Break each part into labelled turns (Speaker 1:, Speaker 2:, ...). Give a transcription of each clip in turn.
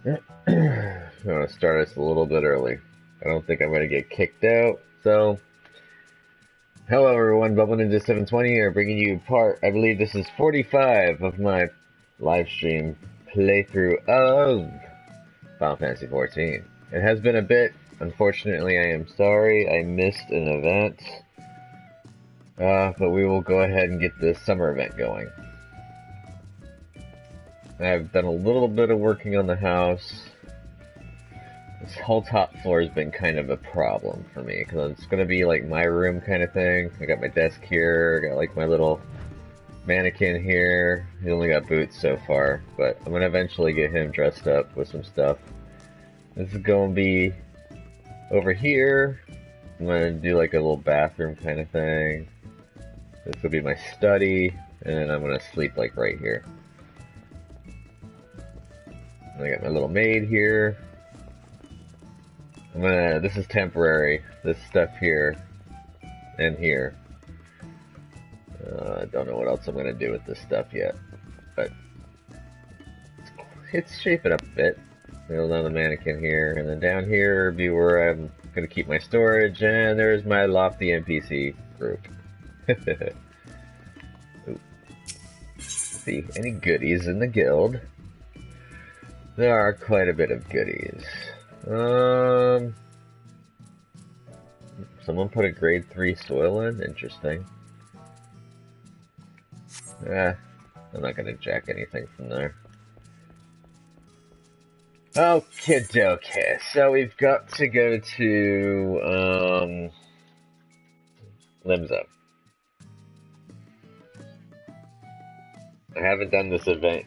Speaker 1: I'm going to start us a little bit early. I don't think I'm going to get kicked out. So, hello everyone, Bubble Ninja 720 here, bringing you part, I believe this is 45 of my live stream playthrough of Final Fantasy XIV. It has been a bit. Unfortunately, I am sorry I missed an event. But we will go ahead and get this summer event going. I've done a little bit of working on the house. This whole top floor has been kind of a problem for me, because it's going to be like my room kind of thing. I got my desk here, I got like my little mannequin here. He only got boots so far, but I'm going to eventually get him dressed up with some stuff. This is going to be over here. I'm going to do like a little bathroom kind of thing. This will be my study, and then I'm going to sleep like right here. And I got my little maid here. This is temporary, this stuff here and here. I don't know what else I'm gonna do with this stuff yet, but it's shaping up a bit. There's another mannequin here, and then down here would be where I'm gonna keep my storage, and there's my lofty NPC group. Let's see, any goodies in the guild? There are quite a bit of goodies. Someone put a grade 3 soil in? Interesting. I'm not gonna jack anything from there. Okay, so we've got to go to, Limbs Up. I haven't done this event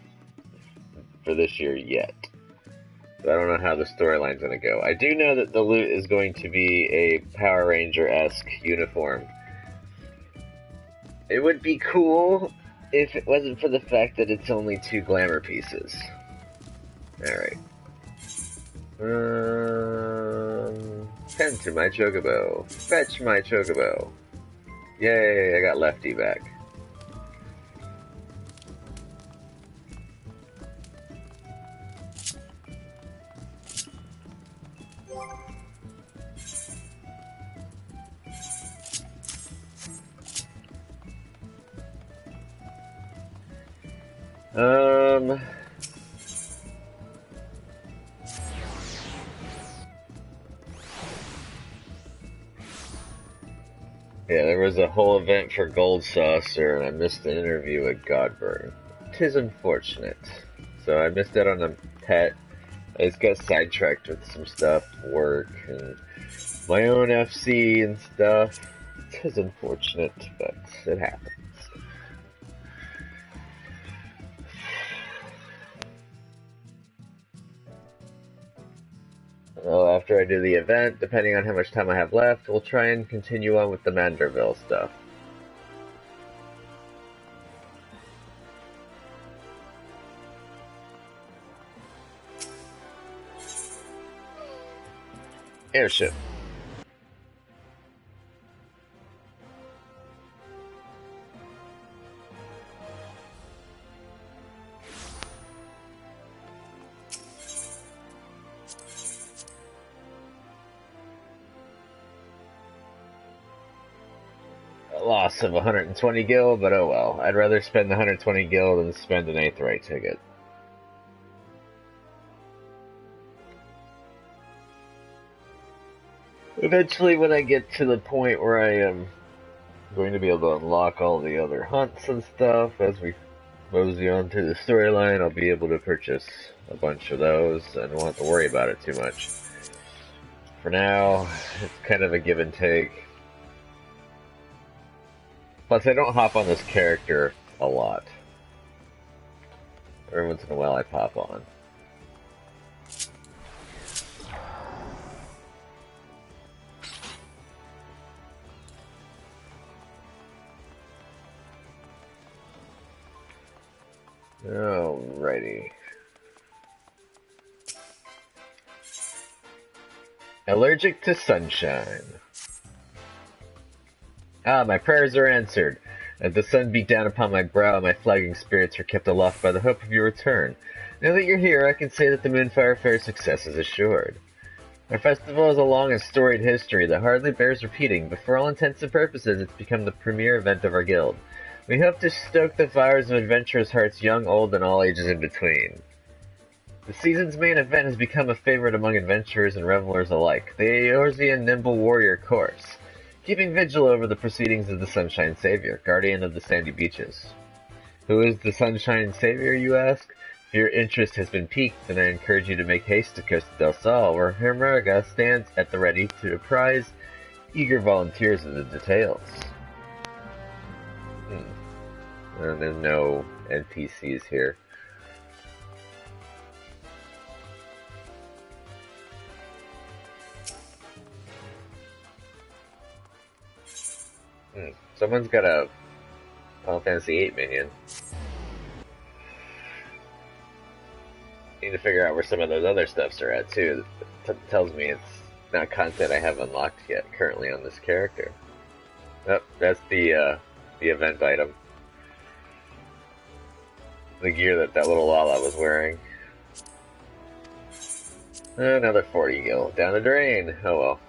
Speaker 1: for this year yet. I don't know how the storyline's going to go. I do know that the loot is going to be a Power Ranger-esque uniform. It would be cool if it wasn't for the fact that it's only 2 glamour pieces. Alright. Tend to my chocobo. Fetch my chocobo. Yay, I got Lefty back. Yeah, there was a whole event for Gold Saucer, and I missed an interview with Godburn. 'Tis unfortunate. So I missed out on a pet. I just got sidetracked with some stuff, work, and my own FC and stuff. 'Tis unfortunate, but it happens. Well, after I do the event, depending on how much time I have left, we'll try and continue on with the Manderville stuff. Airship. Loss of 120 gil, but oh well. I'd rather spend the 120 gil than spend an Aetheryte ticket. Eventually, when I get to the point where I am going to be able to unlock all the other hunts and stuff, as we mosey on to the storyline, I'll be able to purchase a bunch of those and won't have to worry about it too much. For now, it's kind of a give and take. Plus, I don't hop on this character a lot. Every once in a while I pop on. Alrighty. Allergic to sunshine. Ah, my prayers are answered. As the sun beat down upon my brow, my flagging spirits were kept aloft by the hope of your return. Now that you're here, I can say that the Moonfire Fair's success is assured. Our festival has a long and storied history that hardly bears repeating, but for all intents and purposes, it's become the premier event of our guild. We hope to stoke the fires of adventurers' hearts, young, old, and all ages in between. The season's main event has become a favorite among adventurers and revelers alike, the Eorzean Nimble Warrior Course, keeping vigil over the proceedings of the Sunshine Savior, guardian of the sandy beaches. Who is the Sunshine Savior, you ask? If your interest has been piqued, then I encourage you to make haste to Costa del Sol, where Hermeriga stands at the ready to apprise eager volunteers of the details. And there's no NPCs here. Someone's got a Final Fantasy VIII minion. Need to figure out where some of those other stuffs are at too. Tells me it's not content I have unlocked yet currently on this character. Oh, that's the event item. The gear that little Lala was wearing. Another 40 gil down the drain. Oh well.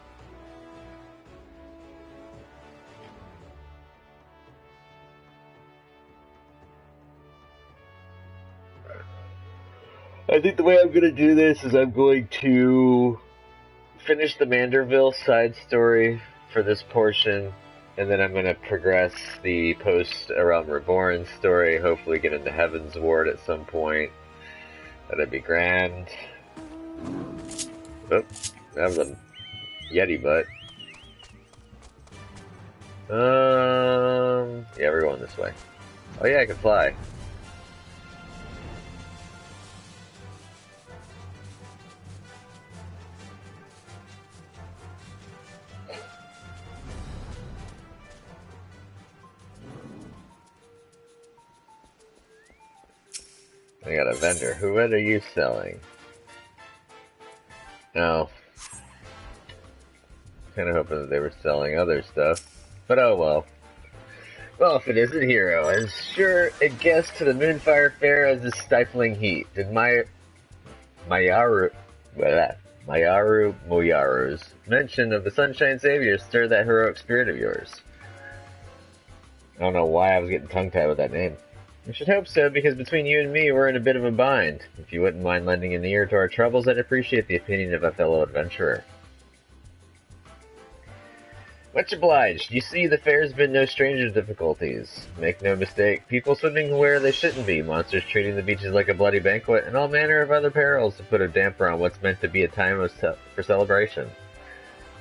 Speaker 1: I think the way I'm going to do this is I'm going to finish the Manderville side story for this portion, and then I'm going to progress the post-Realm Reborn story, hopefully get into Heaven's Ward at some point. That'd be grand. Oh, that was a Yeti butt. Yeah, we're going this way. Oh yeah, I can fly. I got a vendor. What are you selling? No. Kind of hoping that they were selling other stuff. But oh well. Well, if it isn't Hero, as sure a guest to the Moonfire Fair as the stifling heat. Did Mayaru Moyaru's mention of the Sunshine Savior stir that heroic spirit of yours? I don't know why I was getting tongue-tied with that name. I should hope so, because between you and me, we're in a bit of a bind. If you wouldn't mind lending an ear to our troubles, I'd appreciate the opinion of a fellow adventurer. Much obliged. You see, the fair's been no stranger to difficulties. Make no mistake, people swimming where they shouldn't be, monsters treating the beaches like a bloody banquet, and all manner of other perils to put a damper on what's meant to be a time for celebration.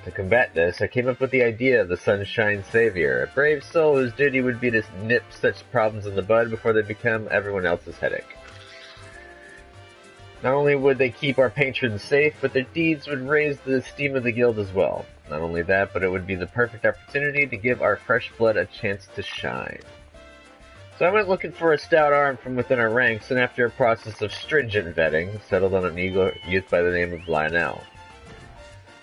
Speaker 1: To combat this, I came up with the idea of the Sunshine Savior, a brave soul whose duty would be to nip such problems in the bud before they become everyone else's headache. Not only would they keep our patrons safe, but their deeds would raise the esteem of the guild as well. Not only that, but it would be the perfect opportunity to give our fresh blood a chance to shine. So I went looking for a stout arm from within our ranks, and after a process of stringent vetting, settled on an eager youth by the name of Lionel.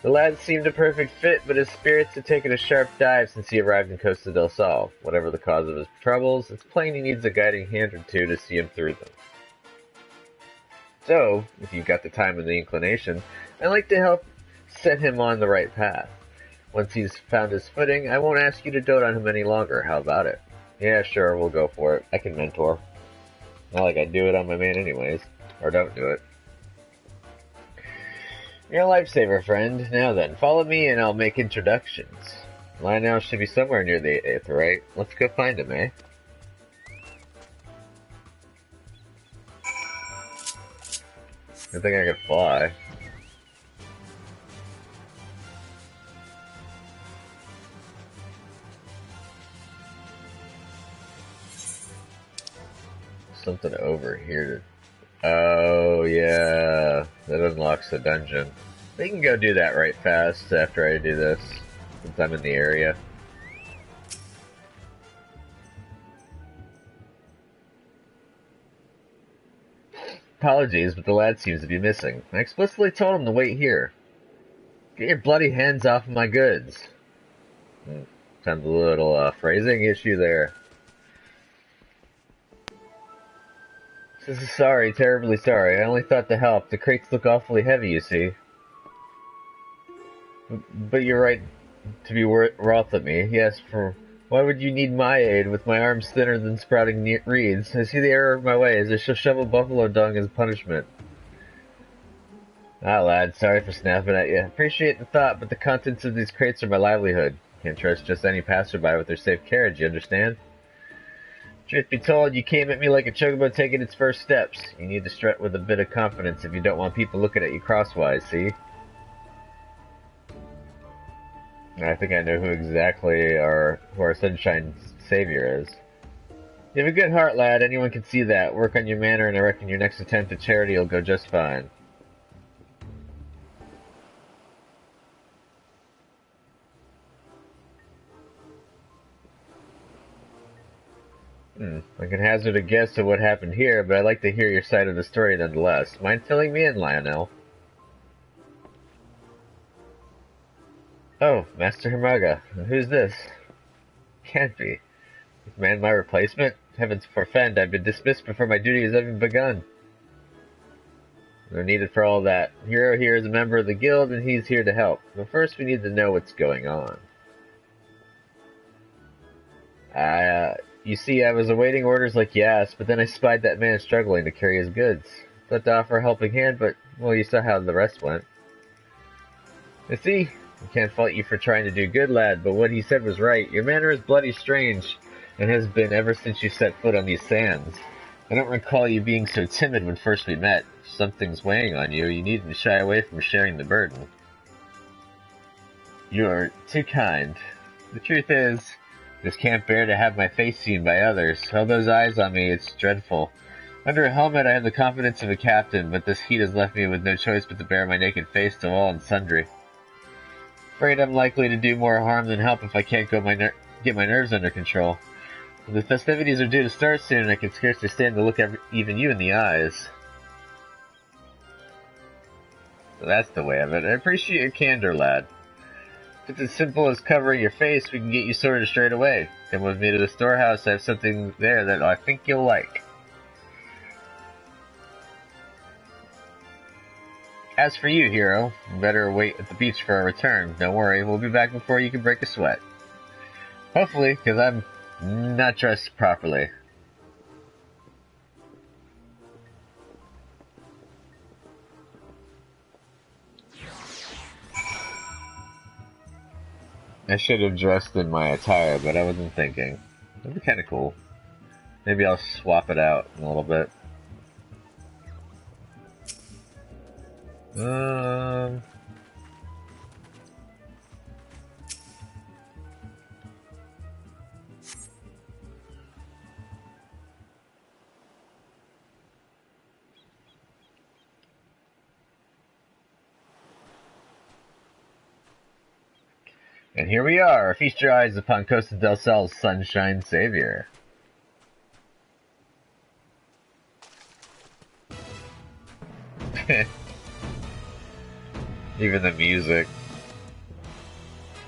Speaker 1: The lad seemed a perfect fit, but his spirits had taken a sharp dive since he arrived in Costa del Sol. Whatever the cause of his troubles, it's plain he needs a guiding hand or two to see him through them. So, if you've got the time and the inclination, I'd like to help set him on the right path. Once he's found his footing, I won't ask you to dote on him any longer. How about it? Yeah, sure, we'll go for it. I can mentor. Not like I do it on my man anyways. Or don't do it. You're a lifesaver, friend. Now then, follow me and I'll make introductions. Lionel should be somewhere near the 8th, right? Let's go find him, eh? I think I could fly. Something over here. Oh, yeah. That unlocks the dungeon. We can go do that right fast after I do this, since I'm in the area. Apologies, but the lad seems to be missing. I explicitly told him to wait here. Get your bloody hands off of my goods. Sounds a little phrasing issue there. Sorry, terribly sorry. I only thought to help. The crates look awfully heavy, you see. But you're right to be wroth at me. Yes, for why would you need my aid with my arms thinner than sprouting reeds? I see the error of my ways. I shall shovel buffalo dung as punishment. Ah, lad, sorry for snapping at you. Appreciate the thought, but the contents of these crates are my livelihood. Can't trust just any passerby with their safe carriage, you understand? Truth be told, you came at me like a chocobo taking its first steps. You need to strut with a bit of confidence if you don't want people looking at you crosswise, see? I think I know who our sunshine savior is. You have a good heart, lad. Anyone can see that. Work on your manner, and I reckon your next attempt at charity will go just fine. I can hazard a guess at what happened here, but I'd like to hear your side of the story nonetheless. Mind filling me in, Lionel? Oh, Master Himaga. Who's this? Can't be. Is man my replacement? Heavens forfend, I've been dismissed before my duty has even begun. No need for all that. Hero here is a member of the guild, and he's here to help. But first we need to know what's going on. You see, I was awaiting orders like you asked, but then I spied that man struggling to carry his goods. Thought to offer a helping hand, but, well, you saw how the rest went. You see, I can't fault you for trying to do good, lad, but what he said was right. Your manner is bloody strange, and has been ever since you set foot on these sands. I don't recall you being so timid when first we met. If something's weighing on you, you needn't shy away from sharing the burden. You're too kind. The truth is, just can't bear to have my face seen by others. All those eyes on me, it's dreadful. Under a helmet I have the confidence of a captain, but this heat has left me with no choice but to bare my naked face to all and sundry. Afraid I'm likely to do more harm than help if I can't get my nerves under control. The festivities are due to start soon, and I can scarcely stand to look even you in the eyes. So that's the way of it. I appreciate your candor, lad. If it's as simple as covering your face, we can get you sorted straight away. Come with me to the storehouse. I have something there that I think you'll like. As for you, hero, you better wait at the beach for our return. Don't worry, we'll be back before you can break a sweat. Hopefully, because I'm not dressed properly. I should have dressed in my attire, but I wasn't thinking. That'd be kind of cool. Maybe I'll swap it out in a little bit. And here we are. Feast your eyes upon Costa del Sol's sunshine savior. Even the music.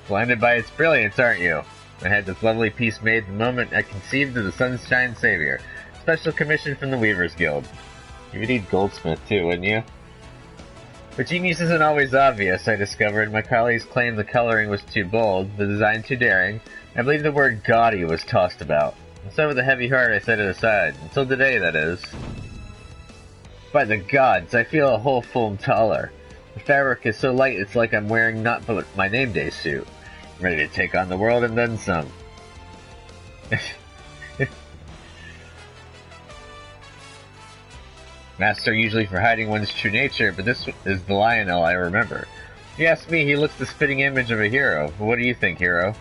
Speaker 1: Blinded by its brilliance, aren't you? I had this lovely piece made the moment I conceived of the sunshine savior. Special commission from the Weavers Guild. You would need goldsmith too, wouldn't you? But genius isn't always obvious, I discovered. My colleagues claimed the coloring was too bold, the design too daring. I believe the word gaudy was tossed about. And so with a heavy heart I set it aside. Until today, that is. By the gods, I feel a whole full taller. The fabric is so light it's like I'm wearing not but my name day suit. I'm ready to take on the world and then some. Master usually for hiding one's true nature, but this is the Lionel I remember. If you ask me, he looks the spitting image of a hero. What do you think, hero?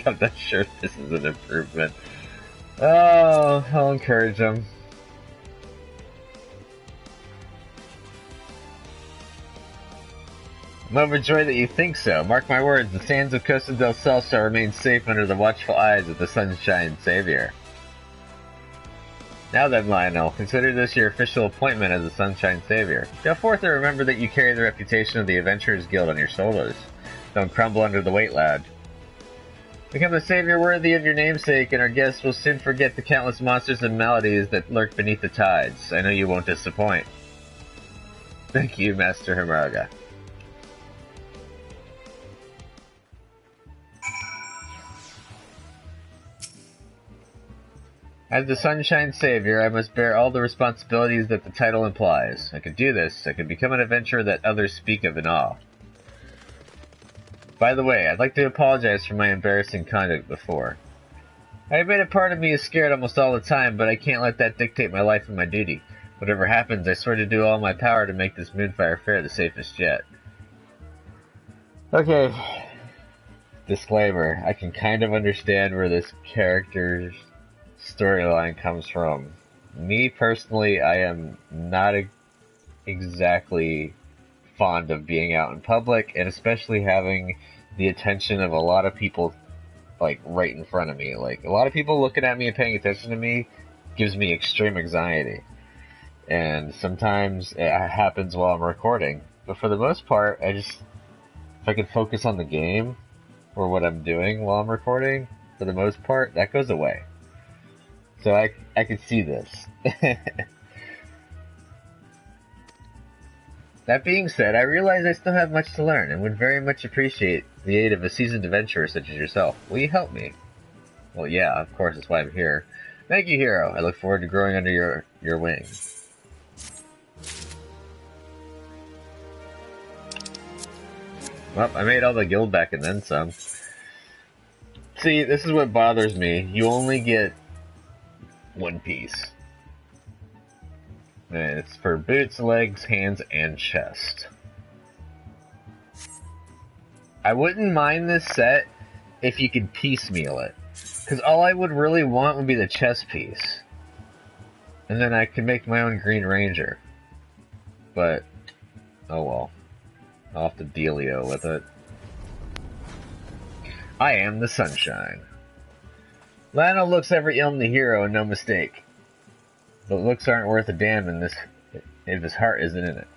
Speaker 1: I'm not sure if this is an improvement. Oh, I'll encourage him. I'm overjoyed that you think so. Mark my words, the sands of Costa del Sol shall remain safe under the watchful eyes of the sunshine savior. Now then, Lionel, consider this your official appointment as the Sunshine Savior. Go forth and remember that you carry the reputation of the Adventurers Guild on your shoulders. Don't crumble under the weight, lad. Become a savior worthy of your namesake, and our guests will soon forget the countless monsters and maladies that lurk beneath the tides. I know you won't disappoint. Thank you, Master Himuraga. As the Sunshine Savior, I must bear all the responsibilities that the title implies. I could do this. I could become an adventurer that others speak of in awe. By the way, I'd like to apologize for my embarrassing conduct before. I admit a part of me is scared almost all the time, but I can't let that dictate my life and my duty. Whatever happens, I swear to do all my power to make this Moonfire Fair the safest yet. Okay. Disclaimer. I can kind of understand where this character's storyline comes from. Me, personally, I am not exactly fond of being out in public, and especially having the attention of a lot of people, like, right in front of me. Like, a lot of people looking at me and paying attention to me gives me extreme anxiety. And sometimes it happens while I'm recording. But for the most part, if I can focus on the game, or what I'm doing while I'm recording, for the most part, that goes away. So I can see this. That being said, I realize I still have much to learn, and would very much appreciate the aid of a seasoned adventurer such as yourself. Will you help me? Well, yeah, of course, that's why I'm here. Thank you, hero. I look forward to growing under your wing. Well, I made all the guild back and then some. See, this is what bothers me. You only get one piece. And it's for boots, legs, hands, and chest. I wouldn't mind this set if you could piecemeal it. Because all I would really want would be the chest piece. And then I could make my own Green Ranger. But, oh well. I'll have to dealio with it. I am the Sunshine. Lionel looks every ill in the hero, and no mistake. But looks aren't worth a damn if his heart isn't in it.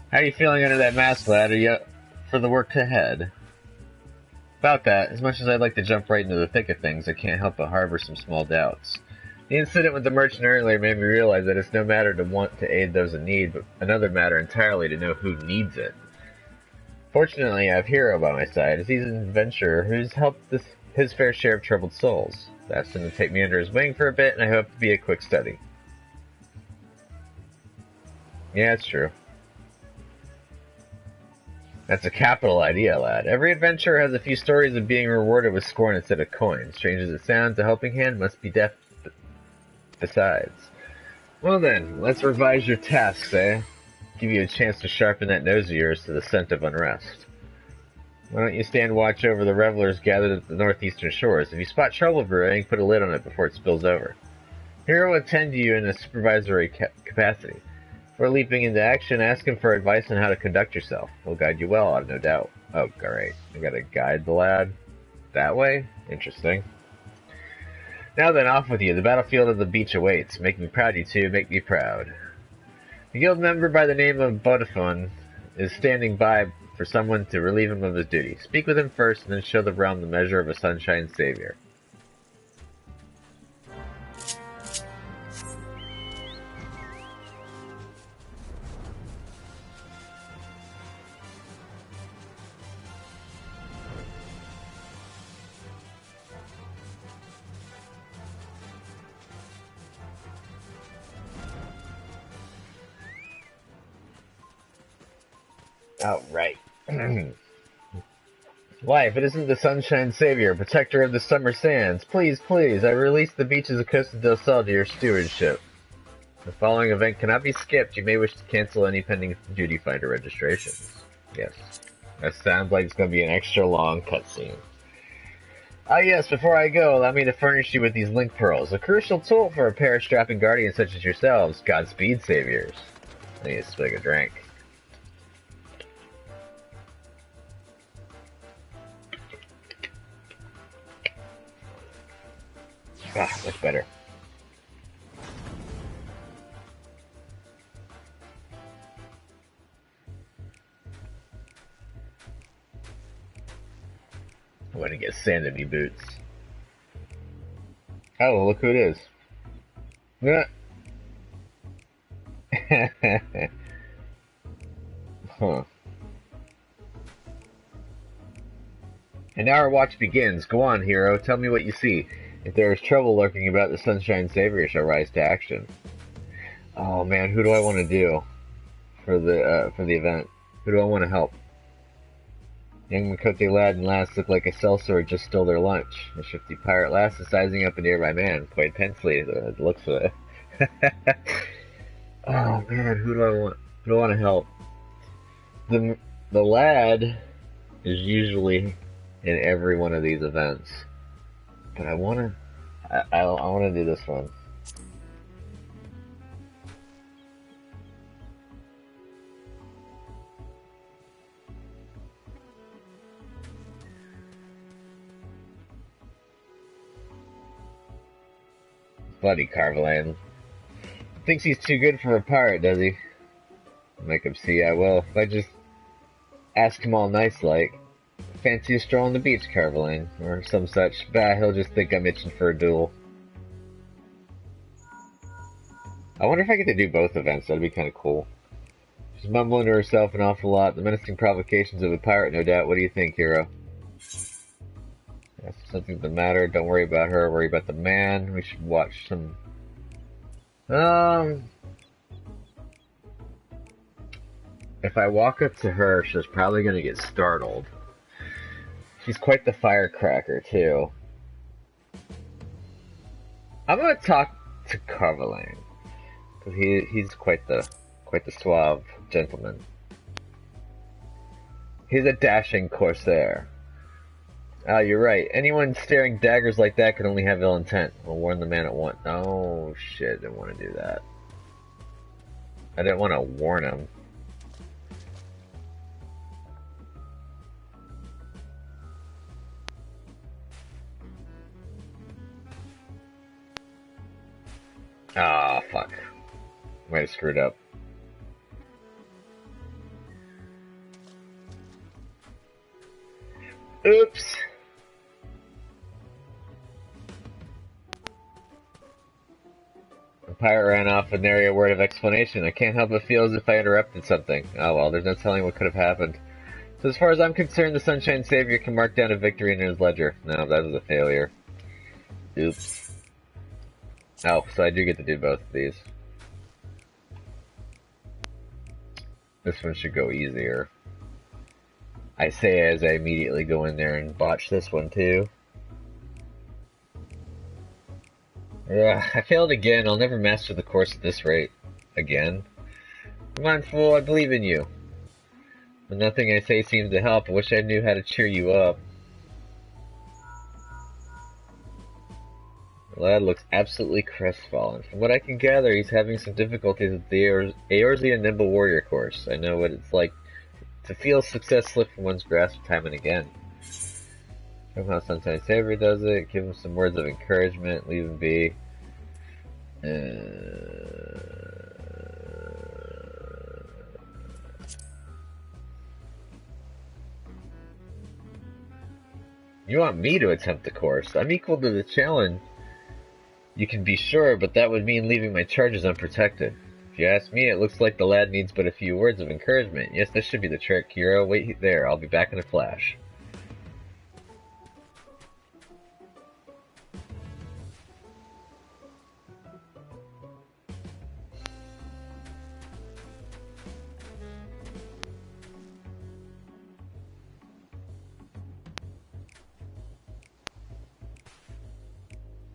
Speaker 1: How are you feeling under that mask, lad? Are you up for the work ahead? About that, as much as I'd like to jump right into the thick of things, I can't help but harbor some small doubts. The incident with the merchant earlier made me realize that it's no matter to want to aid those in need, but another matter entirely to know who needs it. Fortunately, I have Hero by my side, as he's an adventurer who's helped his fair share of troubled souls. I asked him to take me under his wing for a bit, and I hope to be a quick study. Yeah, it's true. That's a capital idea, lad. Every adventurer has a few stories of being rewarded with scorn instead of coin. Strange as it sounds, a helping hand must be deft besides. Well then, let's revise your tasks, eh? Give you a chance to sharpen that nose of yours to the scent of unrest. Why don't you stand watch over the revelers gathered at the northeastern shores? If you spot trouble brewing, put a lid on it before it spills over. Hero will attend to you in a supervisory capacity. Before leaping into action, ask him for advice on how to conduct yourself. He'll guide you well, I've no doubt. Oh, great. I gotta guide the lad that way? Interesting. Now then, off with you. The battlefield of the beach awaits. Make me proud, you two. Make me proud. A guild member by the name of Vodafone is standing by for someone to relieve him of his duty. Speak with him first, and then show the realm the measure of a Sunshine Savior. Oh, right. Why, if it isn't the Sunshine Savior, protector of the summer sands, please, please, I release the beaches of Costa del Sol to your stewardship. The following event cannot be skipped. You may wish to cancel any pending duty finder registrations. Yes. That sounds like it's going to be an extra long cutscene. Ah yes, before I go, allow me to furnish you with these link pearls, a crucial tool for a pair of strapping guardians such as yourselves. Godspeed, saviors. I need to swig a drink. Ah, much better. sanity boots. Oh, look who it is. Yeah. Huh. And now our watch begins. Go on, hero. Tell me what you see. If there is trouble lurking about, the Sunshine Savior shall rise to action. Oh man, who do I want to do for the event? Who do I want to help? Young Makote lad and lass look like a sellsword just stole their lunch. A shifty pirate lass is sizing up a nearby man, quite intensely. The looks of it. Oh man, who do I want? Who do I want to help? The lad is usually in every one of these events, but I want to do this one. Buddy Carvalane. Thinks he's too good for a pirate, does he? Make him see I will. If I just ask him all nice like, fancy a stroll on the beach, Carvalane, or some such. Bah, he'll just think I'm itching for a duel. I wonder if I get to do both events. That'd be kind of cool. She's mumbling to herself an awful lot. The menacing provocations of a pirate, no doubt. What do you think, hero? That's something the matter. Don't worry about her. Worry about the man. We should watch some. If I walk up to her, she's probably gonna get startled. She's quite the firecracker too. I'm gonna talk to Carvalane because he's quite the suave gentleman. He's a dashing corsair. Oh, you're right. Anyone staring daggers like that can only have ill intent. I'll warn the man at once. Oh, shit. I didn't want to do that. I didn't want to warn him. Ah, fuck. Might have screwed up. Oops. The pirate ran off with nary a word of explanation. I can't help but feel as if I interrupted something. Oh well, there's no telling what could have happened. So as far as I'm concerned, the Sunshine Savior can mark down a victory in his ledger. No, that was a failure. Oops. Oh, so I do get to do both of these. This one should go easier. I say as I immediately go in there and botch this one too. I failed again. I'll never master the course at this rate. Again. Come on, fool, I believe in you. But nothing I say seems to help. I wish I knew how to cheer you up. The lad looks absolutely crestfallen. From what I can gather, he's having some difficulties with the Eorzea Nimble Warrior course. I know what it's like to feel success slip from one's grasp time and again. Show him how Sunshine Savior does it. Give him some words of encouragement. Leave him be. You want me to attempt the course? I'm equal to the challenge. You can be sure, but that would mean leaving my charges unprotected. If you ask me, it looks like the lad needs but a few words of encouragement. Yes, this should be the trick, hero. Wait there. I'll be back in a flash.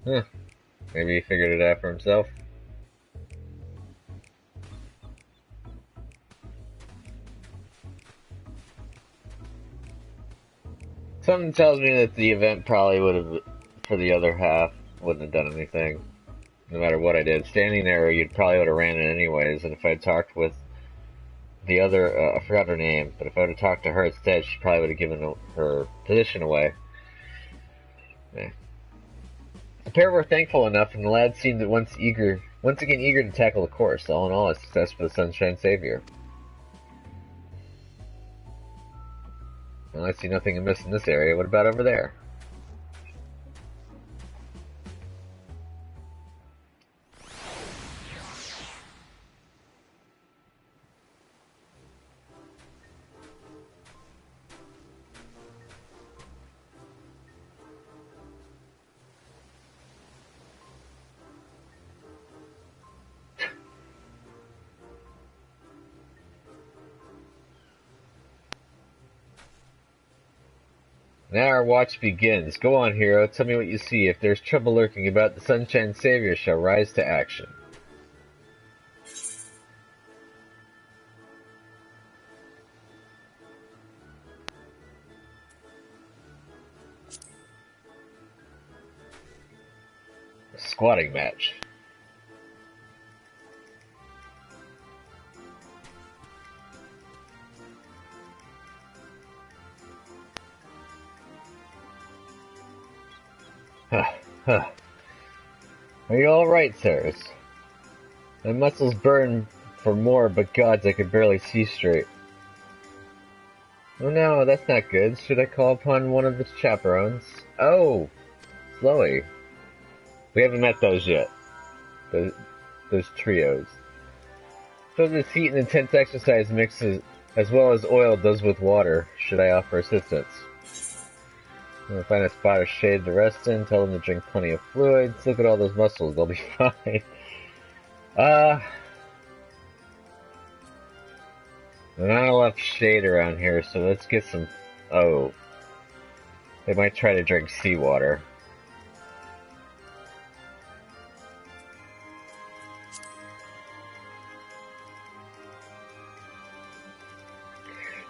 Speaker 1: Huh. Maybe he figured it out for himself. Something tells me that the event probably would have, for the other half, wouldn't have done anything. No matter what I did. Standing there, you'd probably would have ran it anyways, and if I had talked with the other, I forgot her name, but if I would have talked to her instead, she probably would have given her position away. Yeah. The pair were thankful enough, and the lad seemed once again eager to tackle the course. All in all, a success for the Sunshine Savior. Well, I see nothing amiss in this area. What about over there? Now our watch begins. Go on, hero. Tell me what you see. If there's trouble lurking about, the Sunshine Savior shall rise to action. Squatting match. Huh. Are you alright, sirs? My muscles burn for more, but gods, I could barely see straight. Oh no, that's not good. Should I call upon one of the chaperones? Oh, Chloe. We haven't met those yet. Those trios. So this heat and intense exercise mixes as well as oil does with water. Should I offer assistance? I'm gonna find a spot of shade to rest in, tell them to drink plenty of fluids. Look at all those muscles, they'll be fine. There's not enough shade around here, so let's get some... Oh. They might try to drink seawater.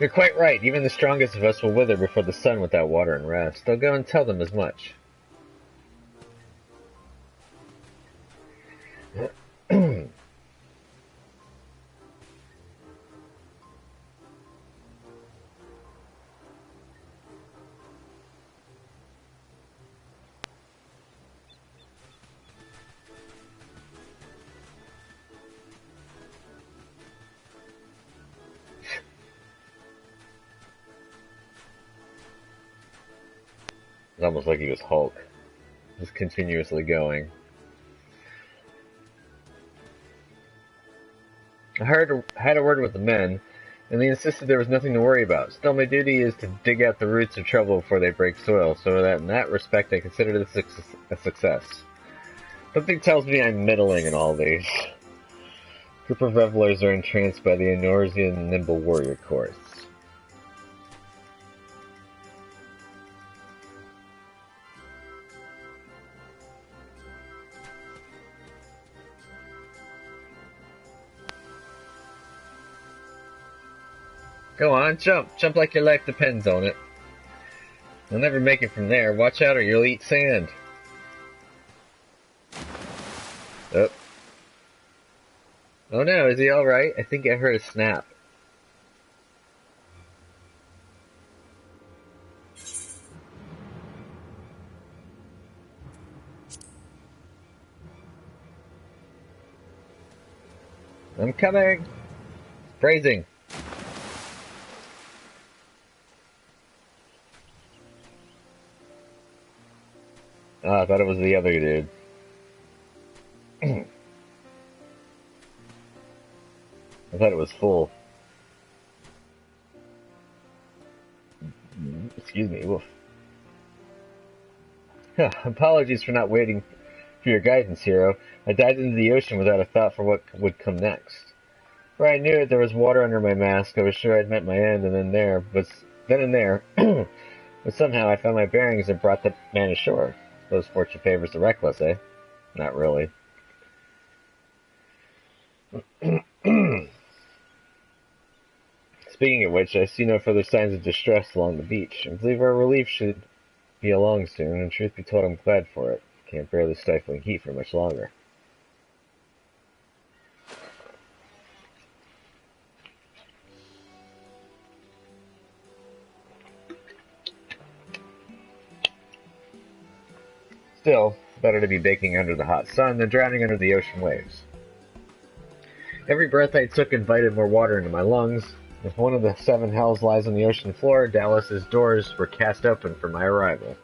Speaker 1: You're quite right. Even the strongest of us will wither before the sun without water and rest. I'll go and tell them as much. It's almost like he was Hulk. Just continuously going. I had a word with the men, and they insisted there was nothing to worry about. Still, my duty is to dig out the roots of trouble before they break soil, so that in that respect I consider this a success. Something tells me I'm middling in all these. A group of revelers are entranced by the Enorzean nimble warrior course. Go on, jump! Jump like your life depends on it. You'll never make it from there. Watch out or you'll eat sand. Oh. Oh no, is he alright? I think I heard a snap. I'm coming! Phrasing. Oh, I thought it was the other dude. I thought it was full. Excuse me, woof. Apologies for not waiting for your guidance, hero. I dived into the ocean without a thought for what would come next. For I knew there was water under my mask, I was sure I'd met my end, and then and there, but somehow I found my bearings and brought the man ashore. Those fortune favors the reckless, eh? Not really. Speaking of which, I see no further signs of distress along the beach. I believe our relief should be along soon, and truth be told, I'm glad for it. Can't bear the stifling heat for much longer. Still, better to be baking under the hot sun than drowning under the ocean waves. Every breath I took invited more water into my lungs. If one of the 7 hells lies on the ocean floor, Dallas's doors were cast open for my arrival.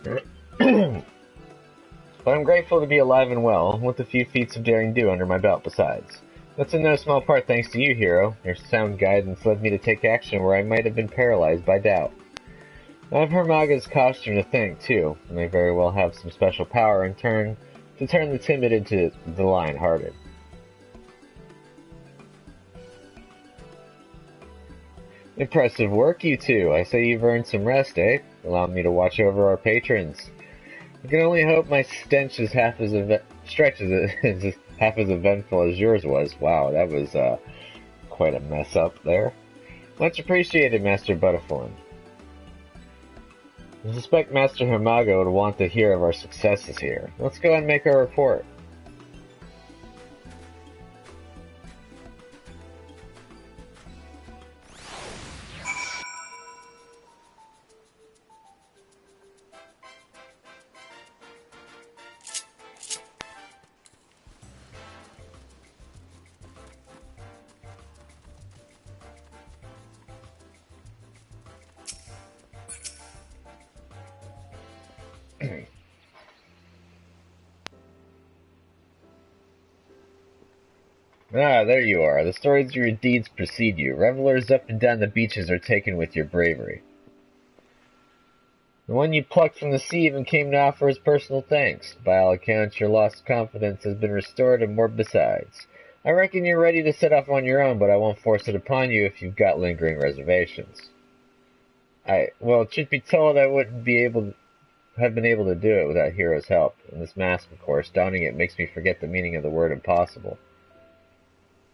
Speaker 1: But I'm grateful to be alive and well, with a few feats of daring do under my belt besides. That's in no small part thanks to you, hero. Your sound guidance led me to take action where I might have been paralyzed by doubt. I have Hermaga's costume to thank, too. I may very well have some special power in turn to turn the timid into the lion-hearted. Impressive work, you two. I say you've earned some rest, eh? Allow me to watch over our patrons. I can only hope my stench is half as is half as eventful as yours was. Wow, that was quite a mess up there. Much appreciated, Master Butterfly. I suspect Master Himago would want to hear of our successes here. Let's go and make our report. Ah, there you are. The stories of your deeds precede you. Revelers up and down the beaches are taken with your bravery. The one you plucked from the sea even came to offer his personal thanks. By all accounts, your lost confidence has been restored and more besides. I reckon you're ready to set off on your own, but I won't force it upon you if you've got lingering reservations. Well, truth be told, I wouldn't have been able to do it without Hero's help. And this mask, of course, donning it makes me forget the meaning of the word impossible.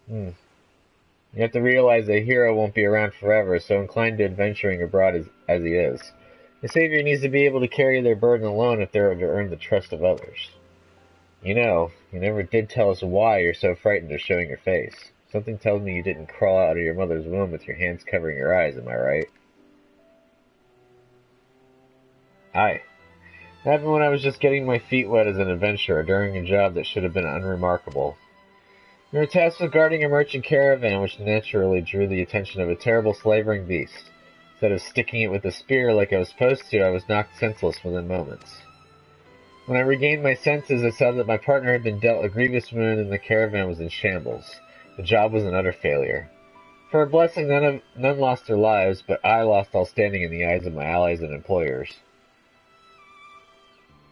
Speaker 1: You have to realize that Hero won't be around forever, so inclined to adventuring abroad as he is. The Savior needs to be able to carry their burden alone if they're to earn the trust of others. You know, you never did tell us why you're so frightened of showing your face. Something tells me you didn't crawl out of your mother's womb with your hands covering your eyes, am I right? Aye. It happened when I was just getting my feet wet as an adventurer during a job that should have been unremarkable. We were tasked with guarding a merchant caravan, which naturally drew the attention of a terrible slavering beast. Instead of sticking it with a spear like I was supposed to, I was knocked senseless within moments. When I regained my senses, I saw that my partner had been dealt a grievous wound and the caravan was in shambles. The job was an utter failure. For a blessing, none lost their lives, but I lost all standing in the eyes of my allies and employers.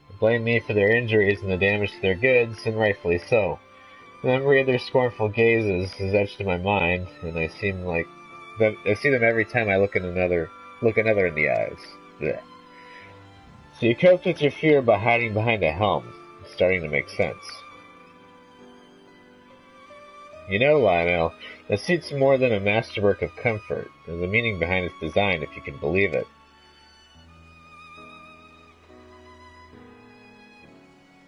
Speaker 1: They blamed me for their injuries and the damage to their goods, and rightfully so. The memory of their scornful gazes is etched in my mind, and I see them every time I look another in the eyes. Blech. So you coped with your fear by hiding behind a helm. It's starting to make sense. You know, Lionel, that suit's more than a masterwork of comfort. There's a meaning behind its design, if you can believe it.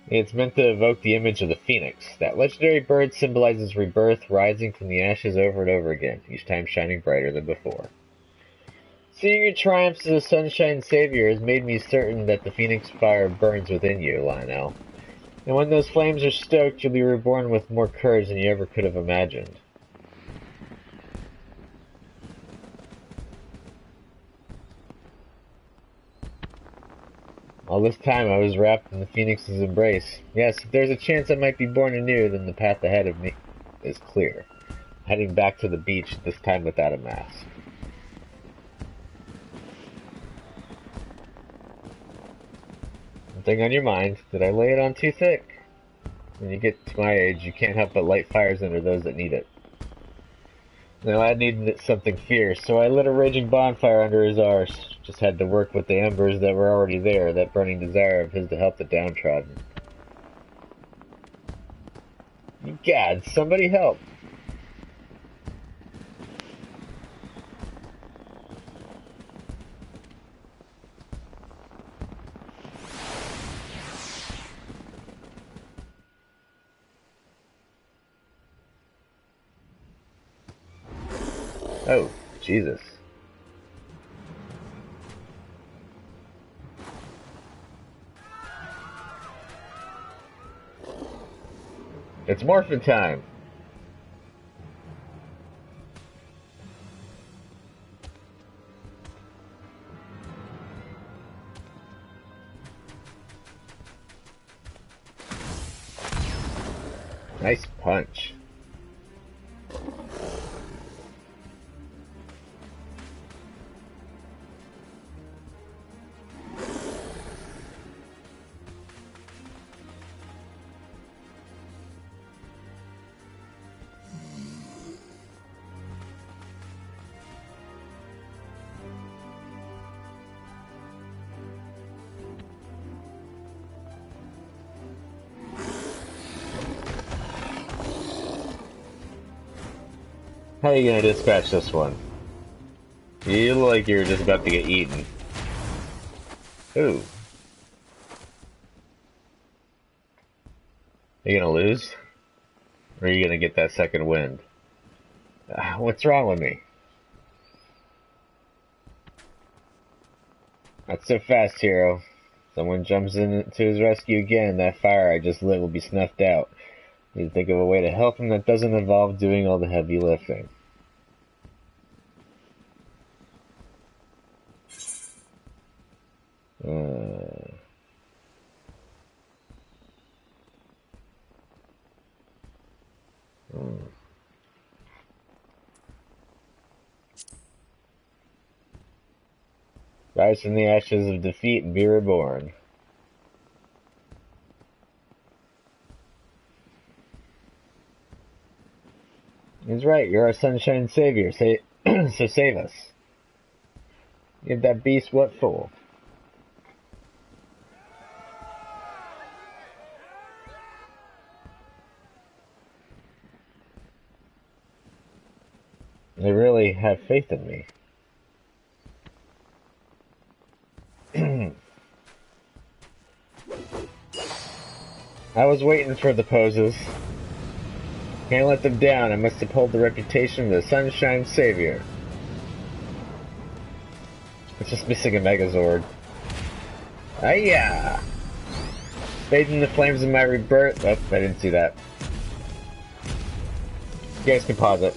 Speaker 1: It's meant to evoke the image of the phoenix. That legendary bird symbolizes rebirth, rising from the ashes over and over again, each time shining brighter than before. Seeing your triumphs as a sunshine savior has made me certain that the phoenix fire burns within you, Lionel. And when those flames are stoked, you'll be reborn with more courage than you ever could have imagined. All this time I was wrapped in the phoenix's embrace. Yes, if there's a chance I might be born anew, then the path ahead of me is clear. Heading back to the beach, this time without a mask. Something on your mind. Did I lay it on too thick? When you get to my age, you can't help but light fires under those that need it. Now I needed something fierce, so I lit a raging bonfire under his arse. Just had to work with the embers that were already there, that burning desire of his to help the downtrodden. God, somebody help! Oh, Jesus. It's morphin' time! Nice punch. How are you gonna dispatch this one? You look like you're just about to get eaten. Ooh. Are you gonna lose? Or are you gonna get that second wind? What's wrong with me? Not so fast, hero. Someone jumps in to his rescue again, that fire I just lit will be snuffed out. Need to think of a way to help him that doesn't involve doing all the heavy lifting. Rise from the ashes of defeat and be reborn. He's right, you're our sunshine savior, so save us. Give that beast what for? They really have faith in me. I was waiting for the poses. Can't let them down. I must uphold the reputation of the Sunshine Savior. It's just missing a Megazord. Hiya! Bathed in the flames of my rebirth. Oh, I didn't see that. You guys can pause it.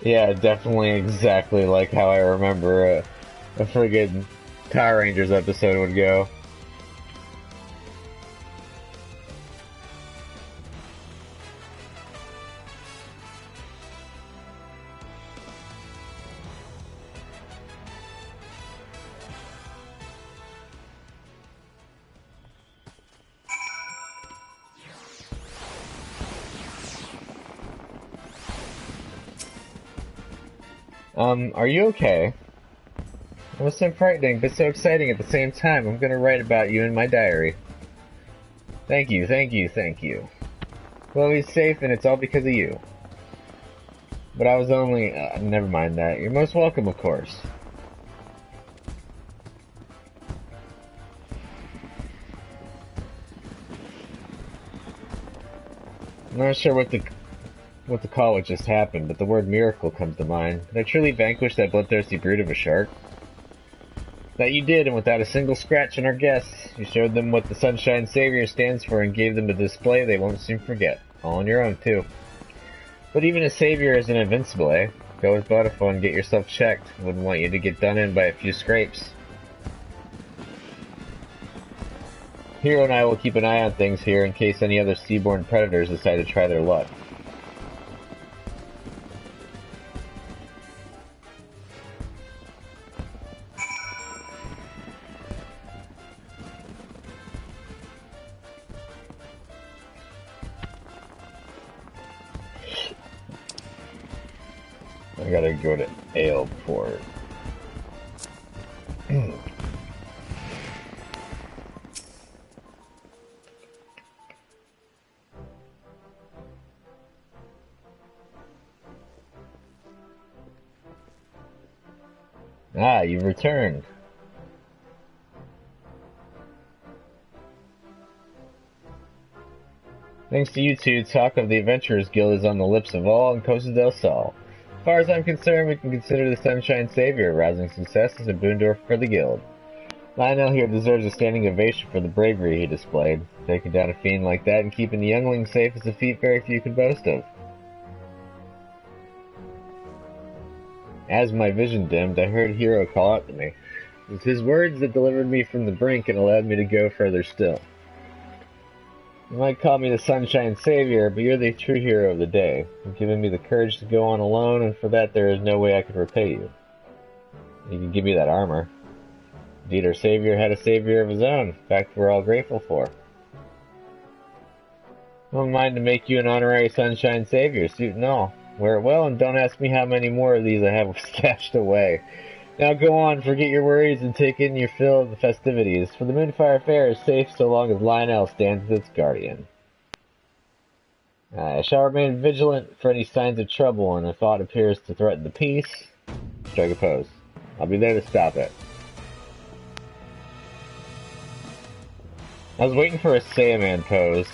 Speaker 1: Yeah, definitely exactly like how I remember a friggin' Power Rangers episode would go. Are you okay? It was so frightening, but so exciting at the same time. I'm gonna write about you in my diary. Thank you, thank you, thank you. Chloe's safe, and it's all because of you. But I was only... never mind that. You're most welcome, of course. I'm not sure what the call what just happened, but the word miracle comes to mind. Did I truly vanquish that bloodthirsty brute of a shark? That you did, and without a single scratch on our guests. You showed them what the Sunshine Savior stands for and gave them a display they won't soon forget. All on your own, too. But even a savior isn't invincible, eh? Go with Butterfly and get yourself checked. Wouldn't want you to get done in by a few scrapes. Hero and I will keep an eye on things here in case any other seaborne predators decide to try their luck. I gotta go to Aleport. Ah, you've returned. Thanks to you two, talk of the Adventurers Guild is on the lips of all in Costa del Sol. As far as I'm concerned, we can consider the Sunshine Savior a rousing success as a boon for the Guild. Lionel here deserves a standing ovation for the bravery he displayed. Taking down a fiend like that and keeping the youngling safe is a feat very few can boast of. As my vision dimmed, I heard Hero call out to me. It was his words that delivered me from the brink and allowed me to go further still. You might call me the Sunshine Savior, but you're the true hero of the day. You've given me the courage to go on alone, and for that there is no way I could repay you. You can give me that armor. Indeed, our Savior had a Savior of his own, a fact we're all grateful for. I don't mind to make you an honorary Sunshine Savior, suit and all. Wear it well, and don't ask me how many more of these I have stashed away. Now go on, forget your worries and take in your fill of the festivities, for the Moonfire Fair is safe so long as Lionel stands as its guardian. I shall remain vigilant for any signs of trouble, and if aught appears to threaten the peace, strike a pose. I'll be there to stop it. I was waiting for a Saiyaman pose.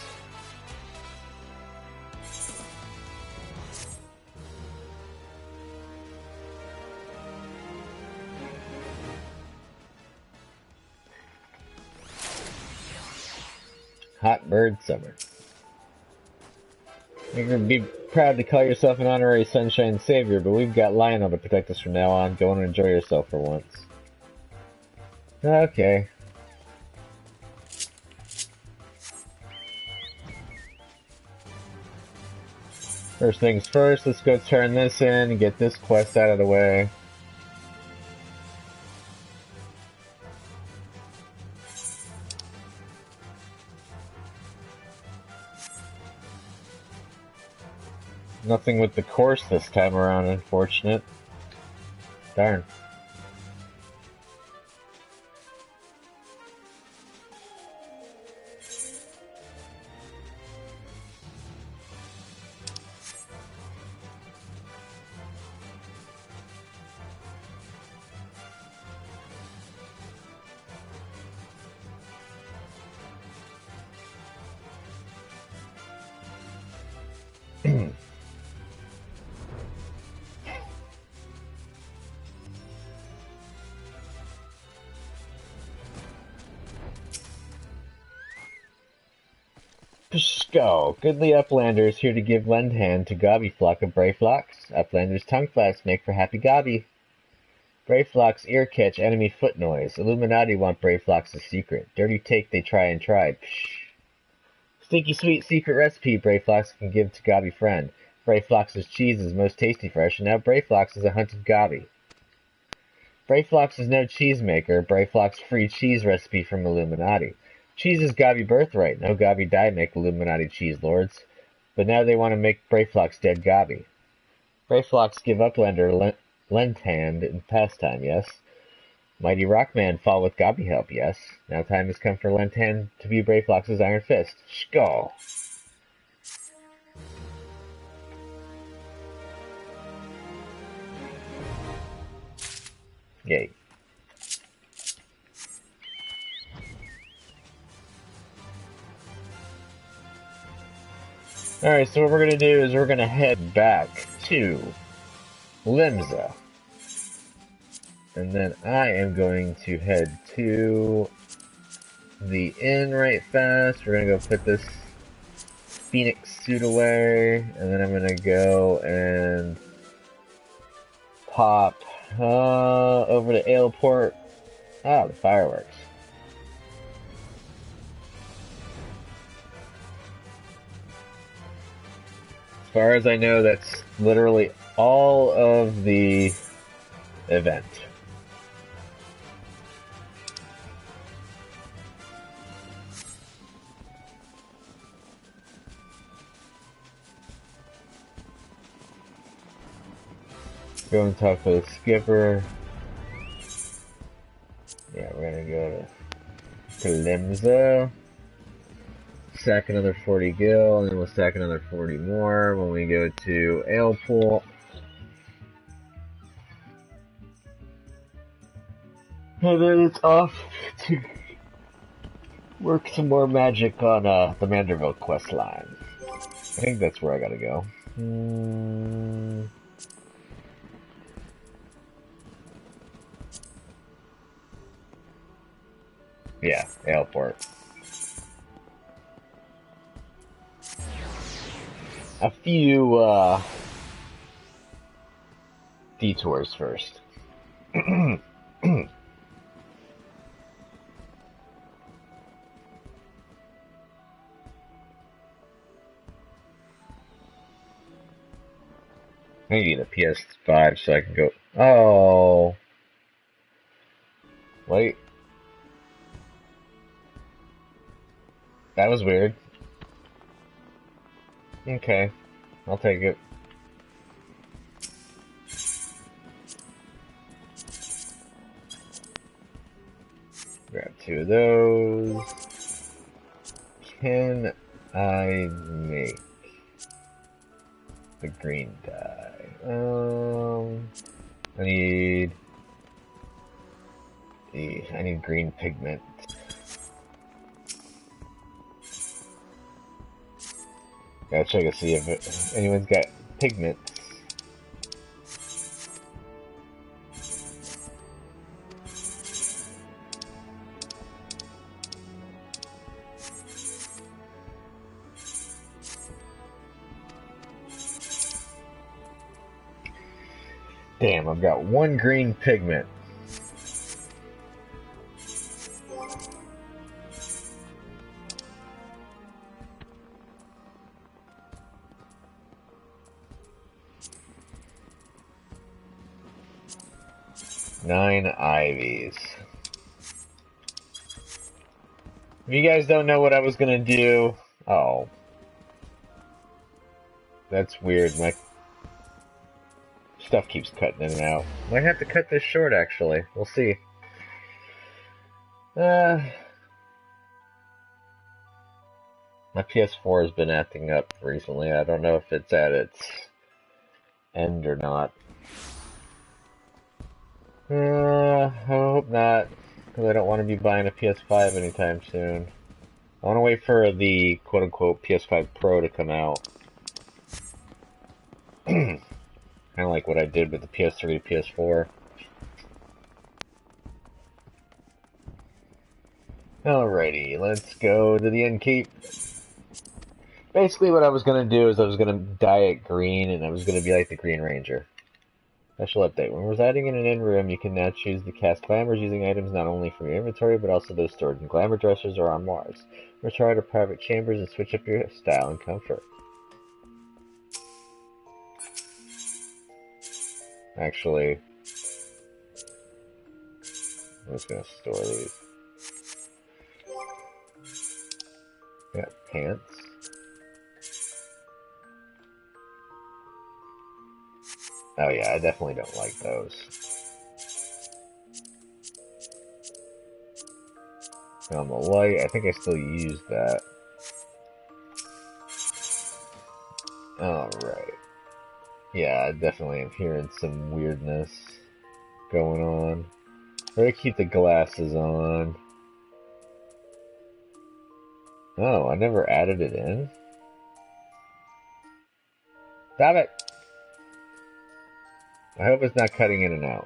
Speaker 1: Hot Bird Summer. You're going to be proud to call yourself an honorary Sunshine Savior, but we've got Lionel to protect us from now on. Go and enjoy yourself for once. Okay. First things first, let's go turn this in and get this quest out of the way. Nothing with the course this time around, unfortunate. Darn. Pshko, goodly Uplanders here to give lend hand to Gobby flock of Brayflocks. Uplanders tongue flaps make for happy Gobby. Brayflocks ear catch enemy foot noise. Illuminati want Brayflocks' secret. Dirty take they try and tried. Psh. Stinky sweet secret recipe Brayflocks can give to Gobby friend. Brayflocks' cheese is most tasty fresh, and now Brayflocks is a hunted Gobby. Brayflocks is no cheese maker. Brayflocks free cheese recipe from Illuminati. Cheese is Gobby birthright. No Gobby die make Illuminati cheese lords. But now they want to make Brayflocks dead Gobby. Brayflocks give Uplander lent hand in pastime, yes. Mighty Rockman fall with Gobby help, yes. Now time has come for lent hand to be Brayflocks' iron fist. Skull. Yay. Alright, so what we're going to do is we're going to head back to Limsa. And then I am going to head to the inn right fast. We're going to go put this Phoenix suit away. And then I'm going to go and pop over to Aleport. Ah, the fireworks. As far as I know, that's literally all of the event. Go and talk to the skipper. Yeah, we're gonna go to Limsa. Sack another 40 gil, and then we'll sack another 40 more when we go to Alepool. And then it's off to work some more magic on the Manderville quest line. I think that's where I gotta go. Yeah, Aleport. A few detours first. I need a PS5 so I can go. Oh. Wait. That was weird. Okay. I'll take it. 2 of those. Can I make the green dye? I need green pigment. Gotta check to see if anyone's got pigments. Damn, I've got 1 green pigment. Nine ivies. If you guys don't know what I was gonna do, oh, that's weird. My stuff keeps cutting in and out. Might have to cut this short, actually. We'll see. My PS4 has been acting up recently. I don't know if it's at its end or not. I hope not, because I don't want to be buying a PS5 anytime soon. I want to wait for the quote-unquote PS5 Pro to come out. Kind of like what I did with the PS3 to PS4. Alrighty, let's go to the end keep. Basically what I was going to do is I was going to dye it green, and I was going to be like the Green Ranger. Special update. When residing in an inn room, you can now choose to cast glamours using items not only from your inventory, but also those stored in glamour dressers or armoires. Retire to private chambers and switch up your style and comfort. Actually, I'm just going to store these. Got pants. Oh yeah, I definitely don't like those. On the light, I think I still use that. Alright. Yeah, I definitely am hearing some weirdness going on. I'm gonna keep the glasses on. Oh, I never added it in? Stop it! I hope it's not cutting in and out.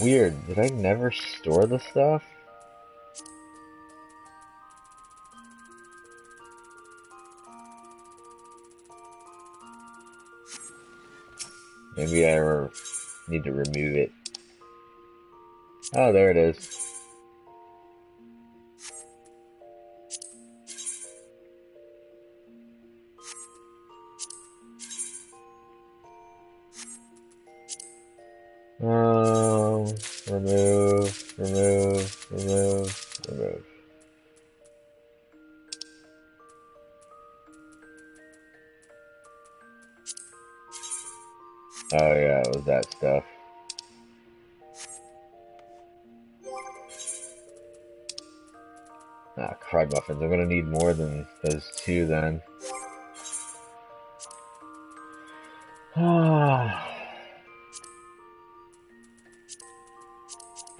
Speaker 1: Weird. Did I never store the stuff? Maybe I need to remove it. Oh, there it is. Remove. Oh yeah, it was that stuff. Ah, crud muffins. I'm gonna need more than those 2 then.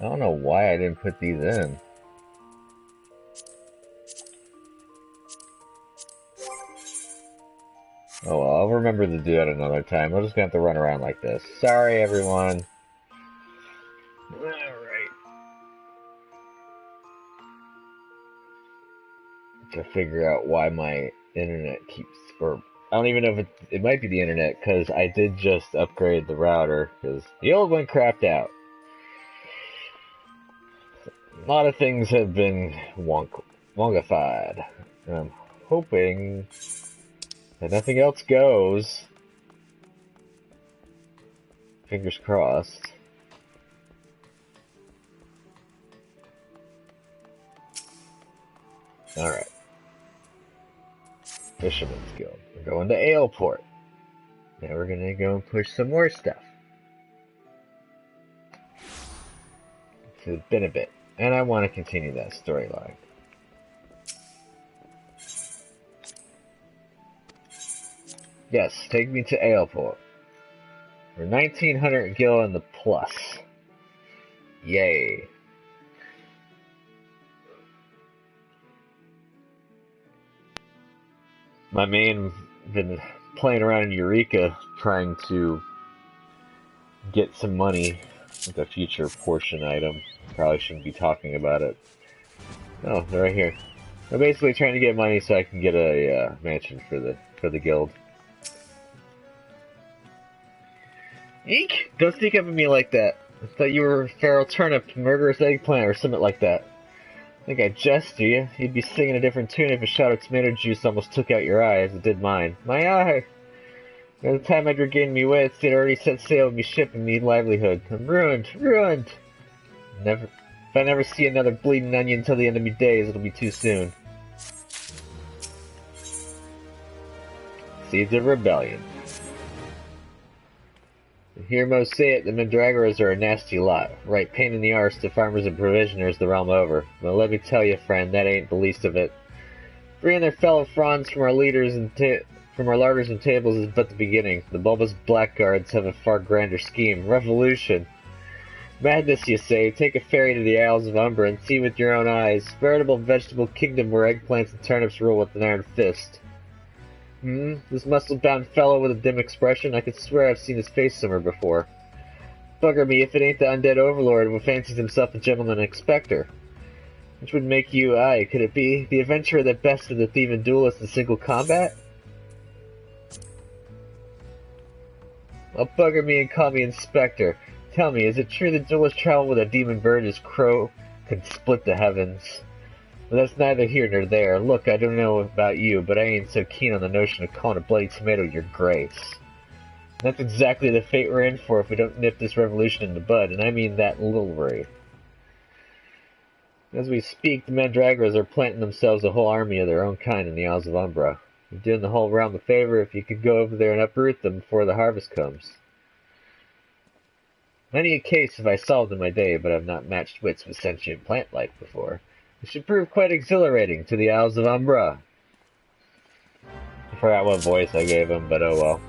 Speaker 1: I don't know why I didn't put these in. Oh well, I'll remember to do it another time. We're just gonna have to run around like this. Sorry, everyone. Alright. To figure out why my internet keeps... Or, I don't even know if it might be the internet, because I did just upgrade the router, because the old one crapped out. A lot of things have been wonkified. And I'm hoping that nothing else goes. Fingers crossed. Alright. Fisherman's Guild. We're going to Aleport. Now we're gonna go and push some more stuff. It's been a bit. And I want to continue that storyline. Yes, take me to Aleport. We're 1900 gil in the plus. Yay. My main been playing around in Eureka trying to get some money with a future portion item. Probably shouldn't be talking about it. Oh, they're right here. I'm basically trying to get money so I can get a mansion for the guild. Eek! Don't sneak up at me like that. I thought you were a feral turnip, murderous eggplant, or something like that. I think I jest to you. You'd be singing a different tune if a shot of tomato juice almost took out your eye, as it did mine. My eye! By the time I'd regained me wits, they'd already set sail with me ship and me livelihood. I'm ruined! Ruined! If I never see another bleeding onion until the end of me days, it'll be too soon. Seeds of Rebellion. To hear most say it, the Mandragoras are a nasty lot. Right pain in the arse to farmers and provisioners the realm over. But let me tell you, friend, that ain't the least of it. Freeing their fellow fronds from our leaders and from our larders and tables is but the beginning. The bulbous blackguards have a far grander scheme. Revolution. Madness, you say. Take a ferry to the Isles of Umbra and see with your own eyes. Veritable vegetable kingdom where eggplants and turnips rule with an iron fist. This muscle-bound fellow with a dim expression? I could swear I've seen his face somewhere before. Bugger me if it ain't the undead overlord who fancies himself a gentleman inspector. Which would make you, could it be? The adventurer that bested the thief and duelist in single combat? Well, bugger me and call me inspector. Tell me, is it true that duelists travel with a demon bird as crow can split the heavens? But that's neither here nor there. Look, I don't know about you, but I ain't so keen on the notion of calling a bloody tomato your grace. And that's exactly the fate we're in for if we don't nip this revolution in the bud, and I mean that literally. As we speak, the Mandragoras are planting themselves a whole army of their own kind in the Isles of Umbra. You're doing the whole realm a favor if you could go over there and uproot them before the harvest comes. Many a case have I solved in my day, but I've not matched wits with sentient plant life before. It should prove quite exhilarating to the Isles of Umbra. I forgot what voice I gave him, but oh well.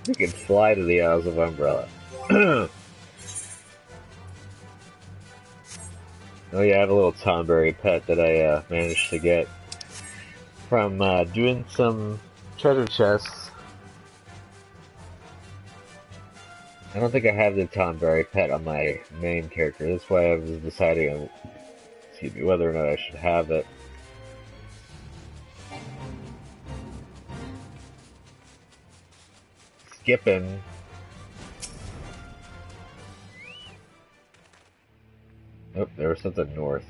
Speaker 1: We can fly to the Isles of Umbrella. Oh yeah, I have a little Tomberry pet that I managed to get from doing some treasure chests. I don't think I have the Tomberry pet on my main character. That's why I was deciding on, whether or not I should have it. Skipping. Oh, there was something north.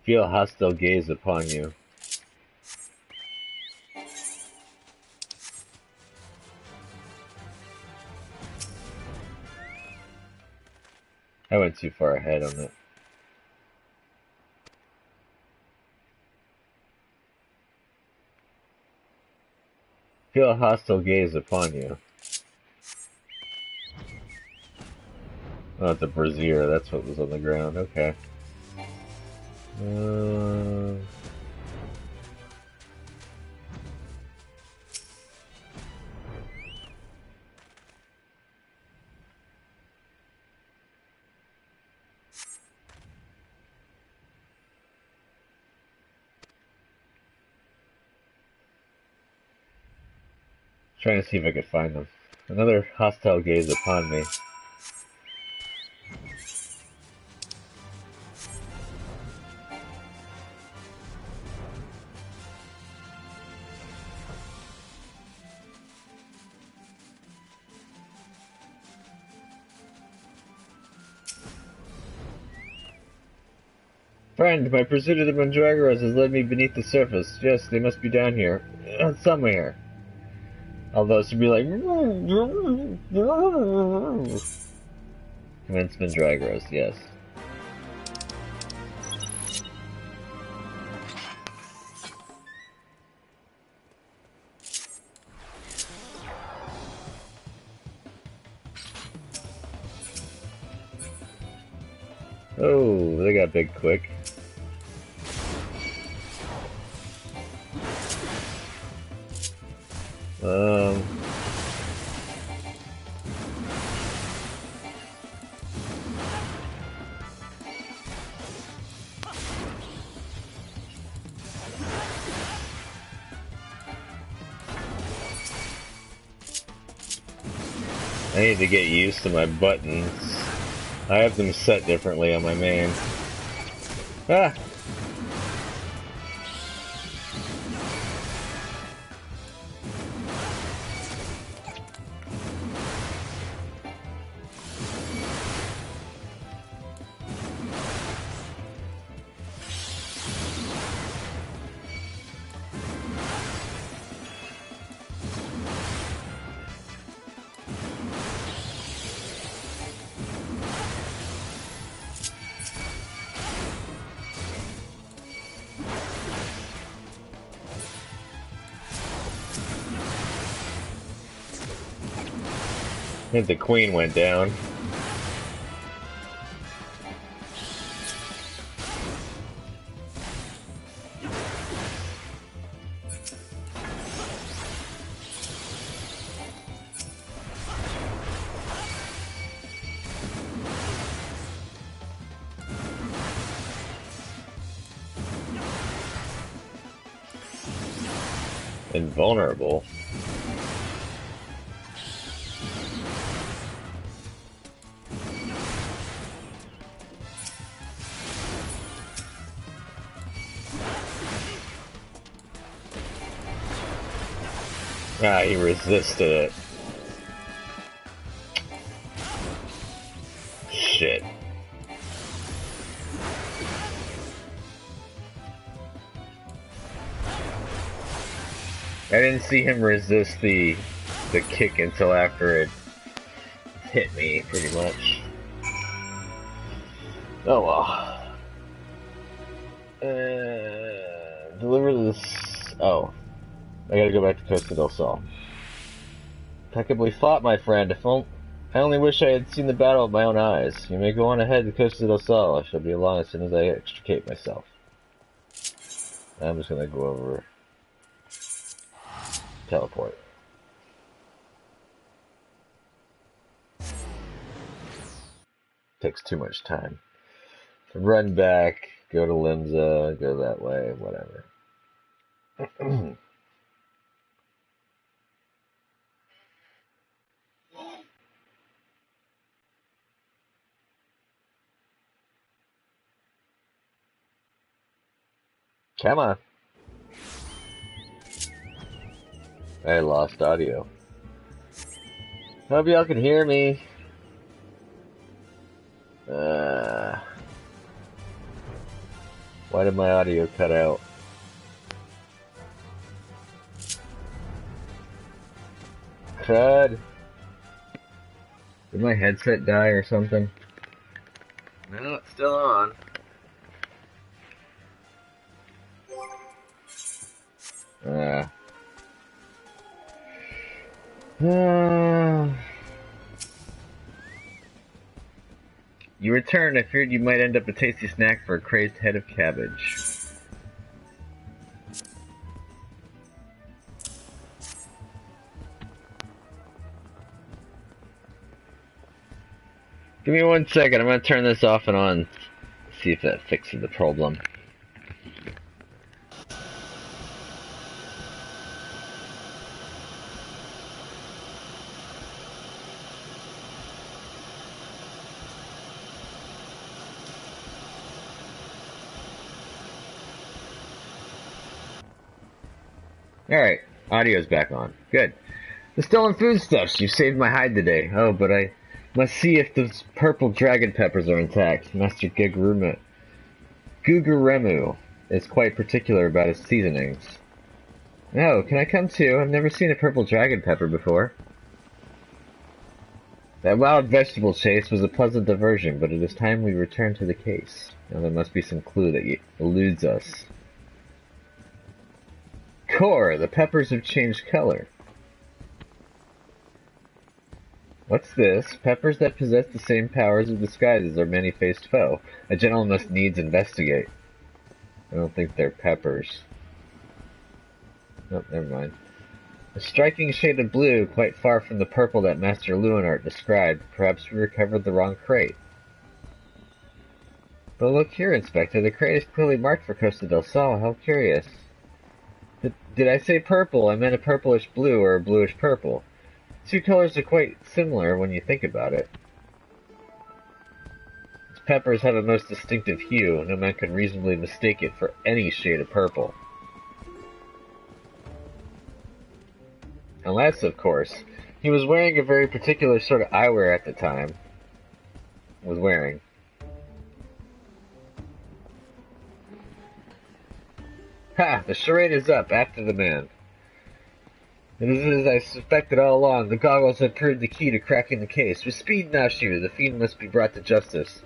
Speaker 1: Feel a hostile gaze upon you. I went too far ahead on it. Feel a hostile gaze upon you. Oh, it's a brazier. That's what was on the ground. Okay. Trying to see if I could find them. Another hostile gaze upon me. Friend, my pursuit of the Mandragoras has led me beneath the surface. Yes, they must be down here. Somewhere. Although it should be like... Commence Mandragoras, yes. Oh, they got big quick. I need to get used to my buttons. I have them set differently on my main. Ah! I think the queen went down. Invulnerable. Ah, he resisted it. Shit. I didn't see him resist the kick until after it hit me, pretty much. Oh well. Deliver this. Oh. I gotta go back to Costa del Sol. Impeccably fought, my friend. I only wish I had seen the battle with my own eyes. You may go on ahead to Costa del Sol. I shall be along as soon as I extricate myself. I'm just gonna go over. Teleport. Takes too much time. Run back, go to Limsa, go that way, whatever. Come on. I lost audio. Hope y'all can hear me. Why did my audio cut out? Crud. Did my headset die or something? No, it's still on. You returned. I feared you might end up a tasty snack for a crazed head of cabbage. Give me 1 second. I'm going to turn this off and on. See if that fixes the problem. Alright, audio's back on. Good. The stolen foodstuffs. You saved my hide today. Oh, but I must see if those purple dragon peppers are intact. Master Gegrumet Guguremu is quite particular about his seasonings. Oh, can I come too? I've never seen a purple dragon pepper before. That wild vegetable chase was a pleasant diversion, but it is time we return to the case. Now there must be some clue that eludes us. Core, the peppers have changed color. What's this? Peppers that possess the same powers of disguise as our many-faced foe. A gentleman must needs investigate. I don't think they're peppers. Oh, never mind. A striking shade of blue, quite far from the purple that Master Leonard described. Perhaps we recovered the wrong crate. But look here, Inspector. The crate is clearly marked for Costa del Sol. How curious. Did I say purple? I meant a purplish blue or a bluish purple. Two colors are quite similar when you think about it. Its peppers have a most distinctive hue. No man could reasonably mistake it for any shade of purple. Unless, of course, he was wearing a very particular sort of eyewear at the time. Was wearing. Ha! The charade is up, after the man. It is as I suspected all along. The goggles had proved the key to cracking the case. With speed, Nashu, the fiend must be brought to justice.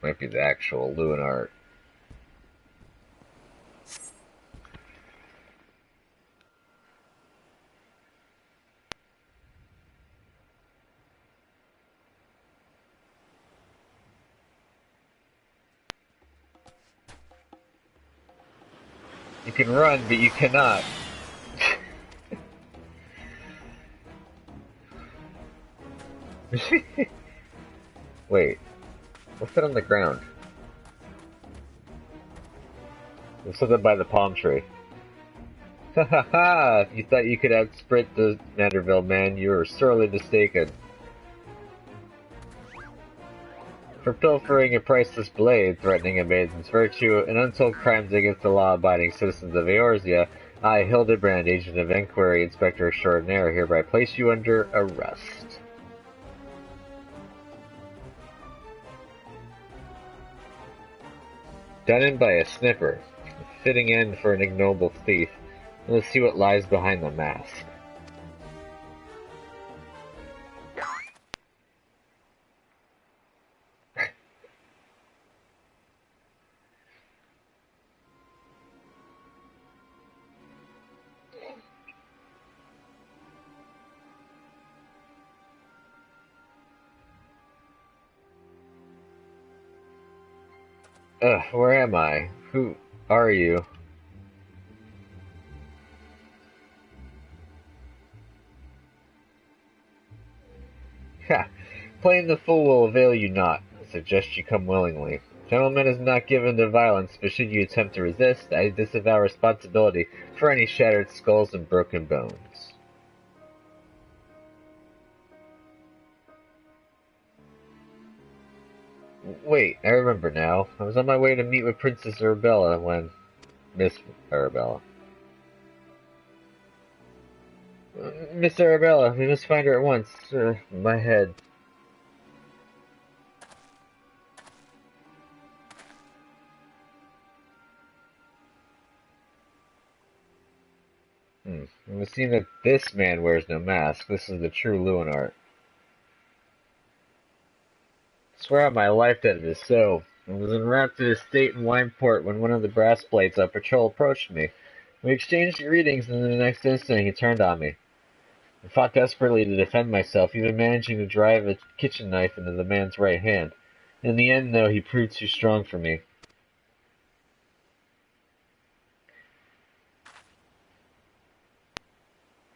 Speaker 1: Might be the actual Leonard. You can run, but you cannot. Wait. What's that on the ground? There's something by the palm tree. Ha ha ha! You thought you could outsprint the Manderville man, you were sorely mistaken. For pilfering a priceless blade, threatening a maiden's virtue, and untold crimes against the law-abiding citizens of Eorzea, I, Hildebrand, agent of Enquiry, Inspector Extraordinaire, hereby place you under arrest. Done in by a sniffer. A fitting end for an ignoble thief. Let's see what lies behind the mask. Where am I? Who are you? Ha! Playing the fool will avail you not. I suggest you come willingly. Gentleman is not given to violence, but should you attempt to resist, I disavow responsibility for any shattered skulls and broken bones. Wait, I remember now. I was on my way to meet with Princess Arabella when... Miss Arabella. Miss Arabella, we must find her at once. My head. It would seem that this man wears no mask. This is the true Leonard. I swear on my life that it is so. I was en route to the estate in Wineport when one of the brass plates on patrol approached me. We exchanged greetings, and in the next instant he turned on me. I fought desperately to defend myself, even managing to drive a kitchen knife into the man's right hand. In the end, though, he proved too strong for me.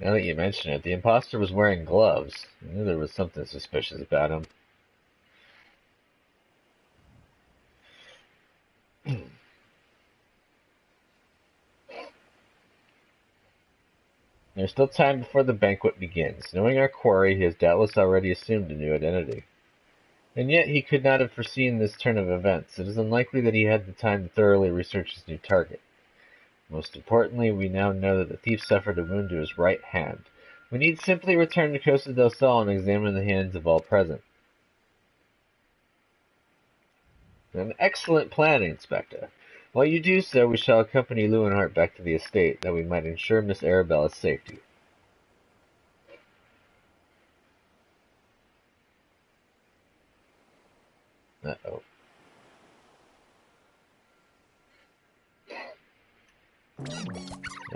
Speaker 1: Now that you mention it, the imposter was wearing gloves. I knew there was something suspicious about him. There's still time before the banquet begins. Knowing our quarry, he has doubtless already assumed a new identity. And yet he could not have foreseen this turn of events. It is unlikely that he had the time to thoroughly research his new target. Most importantly, we now know that the thief suffered a wound to his right hand. We need simply return to Costa del Sol and examine the hands of all present. An excellent plan, Inspector. While you do so, we shall accompany Leeuwenhart back to the estate, that we might ensure Miss Arabella's safety. Uh-oh.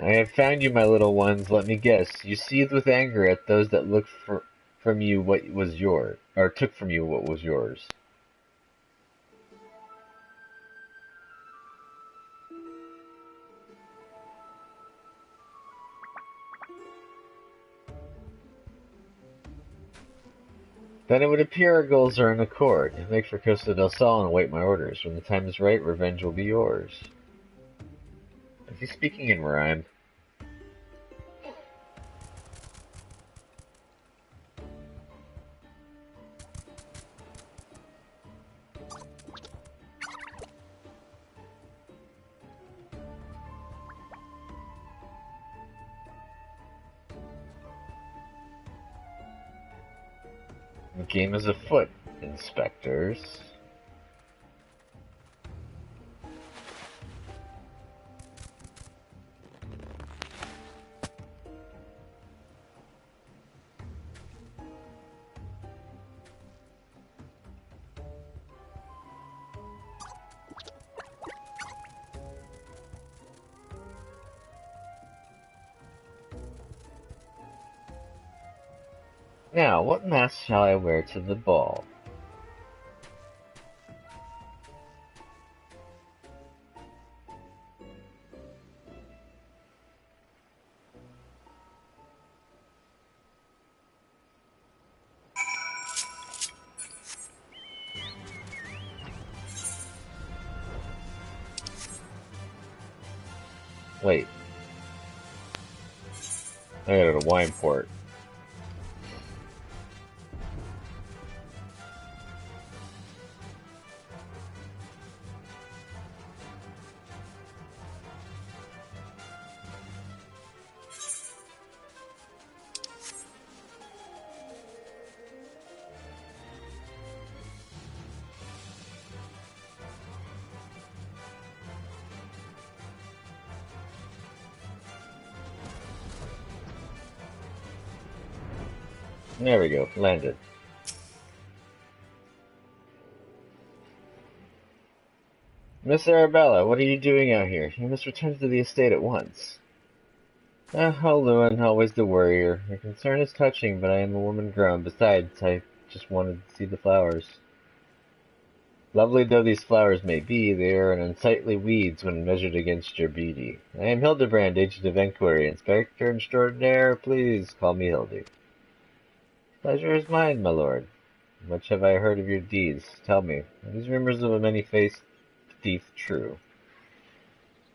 Speaker 1: I have found you, my little ones. Let me guess. You seethe with anger at those that look from you what was yours, or took from you what was yours. Then it would appear our goals are in accord. Make for Costa del Sol and await my orders. When the time is right, revenge will be yours. Is he speaking in rhyme? The game is afoot, inspectors. Now, what mask shall I wear to the ball? Wait. I gotta go to Wineport. There we go, landed. Miss Arabella, what are you doing out here? You must return to the estate at once. Oh, Lewin, always the worrier. Your concern is touching, but I am a woman grown. Besides, I just wanted to see the flowers. Lovely though these flowers may be, they are an unsightly weeds when measured against your beauty. I am Hildebrand, agent of inquiry. Inspector extraordinaire, please call me Hildy. Pleasure is mine, my lord. Much have I heard of your deeds. Tell me, are these rumors of a many-faced thief true?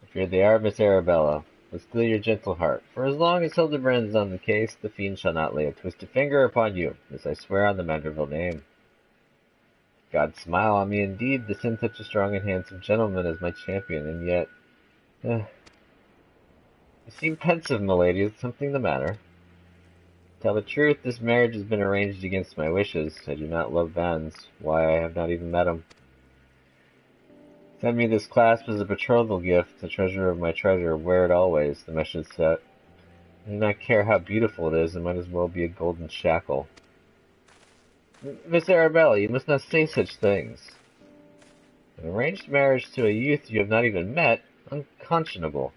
Speaker 1: I fear they are, Miss Arabella. But still your gentle heart, for as long as Hildebrand is on the case, the fiend shall not lay a twisted finger upon you, as I swear on the Manderville name. God smile on me indeed, to send such a strong and handsome gentleman as my champion, and yet... you seem pensive, milady. Is something the matter? Tell the truth, this marriage has been arranged against my wishes. I do not love Vans. Why, I have not even met him. Send me this clasp as a betrothal gift, the treasure of my treasure. Wear it always, the message said. I do not care how beautiful it is, it might as well be a golden shackle. Miss Arabella, you must not say such things. An arranged marriage to a youth you have not even met? Unconscionable.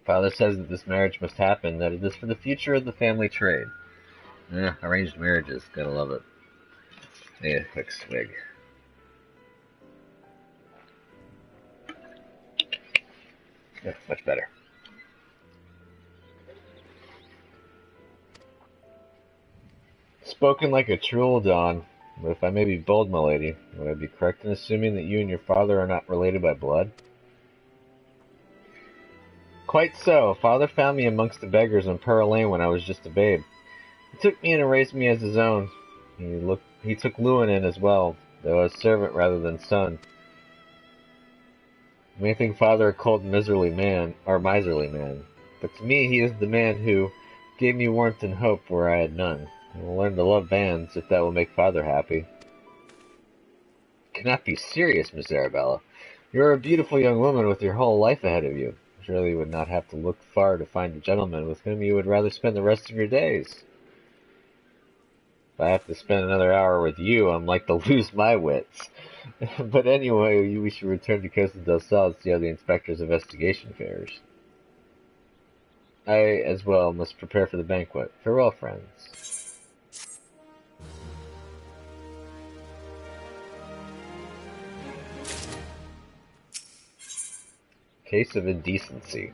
Speaker 1: Father says that this marriage must happen, that it is for the future of the family trade. Yeah, arranged marriages, gotta love it. Yeah, quick swig. Yeah, much better. Spoken like a true Don, but if I may be bold, my lady, would I be correct in assuming that you and your father are not related by blood? Quite so. Father found me amongst the beggars on Pearl Lane when I was just a babe. He took me in and raised me as his own. He took Lewin in as well, though as servant rather than son. You may think Father a cold, miserly man, but to me he is the man who gave me warmth and hope where I had none. I will learn to love Vans if that will make Father happy. You cannot be serious, Miss Arabella. You are a beautiful young woman with your whole life ahead of you. Surely you would not have to look far to find a gentleman with whom you would rather spend the rest of your days. If I have to spend another hour with you, I'm like to lose my wits. But anyway, we should return to Costa del Sol to see how the inspector's investigation fares. I, as well, must prepare for the banquet. Farewell, friends. Case of indecency.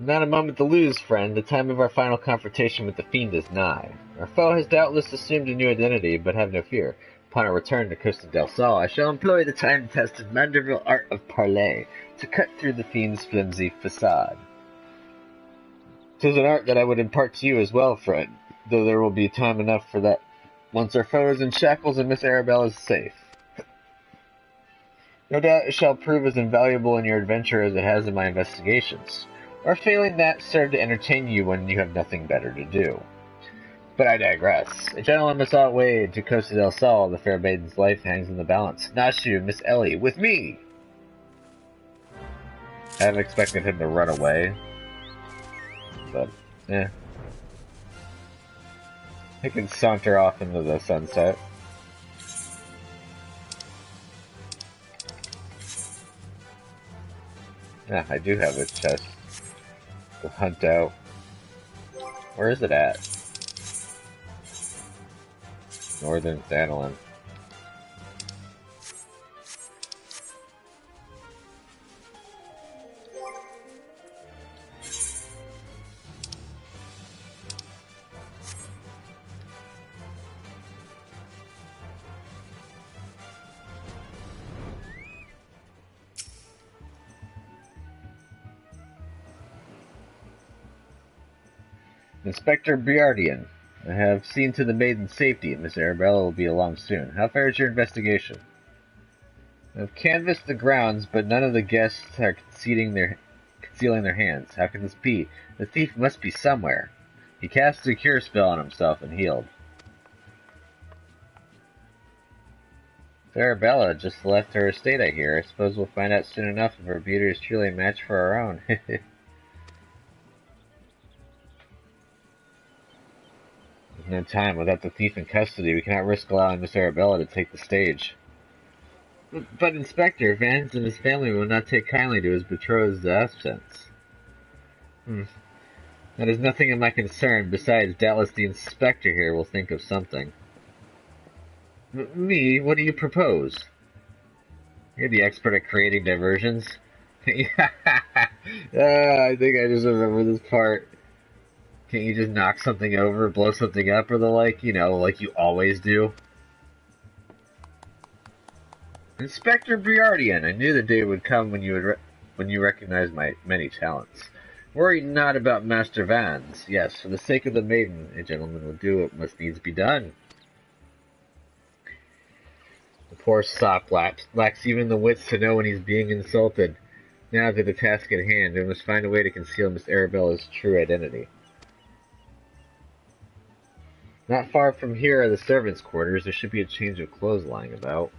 Speaker 1: Not a moment to lose, friend. The time of our final confrontation with the fiend is nigh. Our foe has doubtless assumed a new identity, but have no fear. Upon our return to Costa del Sol, I shall employ the time-tested mandible art of parley to cut through the fiend's flimsy facade. 'Tis an art that I would impart to you as well, friend, though there will be time enough for that once our foe is in shackles and Miss Arabella is safe. No doubt it shall prove as invaluable in your adventure as it has in my investigations, or failing that, serve to entertain you when you have nothing better to do. But I digress. A gentleman must outweigh to Costa del Sol. The fair maiden's life hangs in the balance. Nashu, Miss Ellie, with me! I haven't expected him to run away, but, he can saunter off into the sunset. Yeah, I do have a chest to hunt out. Where is it at? Northern Sanolin. Inspector Briardian, I have seen to the maiden's safety. Miss Arabella will be along soon. How fares your investigation? I have canvassed the grounds, but none of the guests are concealing their hands. How can this be? The thief must be somewhere. He cast a cure spell on himself and healed. Arabella just left her estate, I hear. I suppose we'll find out soon enough if her beauty is truly a match for our own. No time. Without the thief in custody, we cannot risk allowing Miss Arabella to take the stage. But Inspector, Vans and his family will not take kindly to his betrothed's absence. That is nothing of my concern. Besides, doubtless the Inspector here will think of something. Me? What do you propose? You're the expert at creating diversions. I think I just remember this part. Can't you just knock something over, blow something up, or the like, like you always do? Inspector Briardian, I knew the day would come when you recognized my many talents. Worry not about Master Vans. Yes, for the sake of the maiden, a gentleman will do what must needs be done. The poor sop lacks even the wits to know when he's being insulted. Now to the task at hand, we must find a way to conceal Miss Arabella's true identity. Not far from here are the servants' quarters. There should be a change of clothes lying about.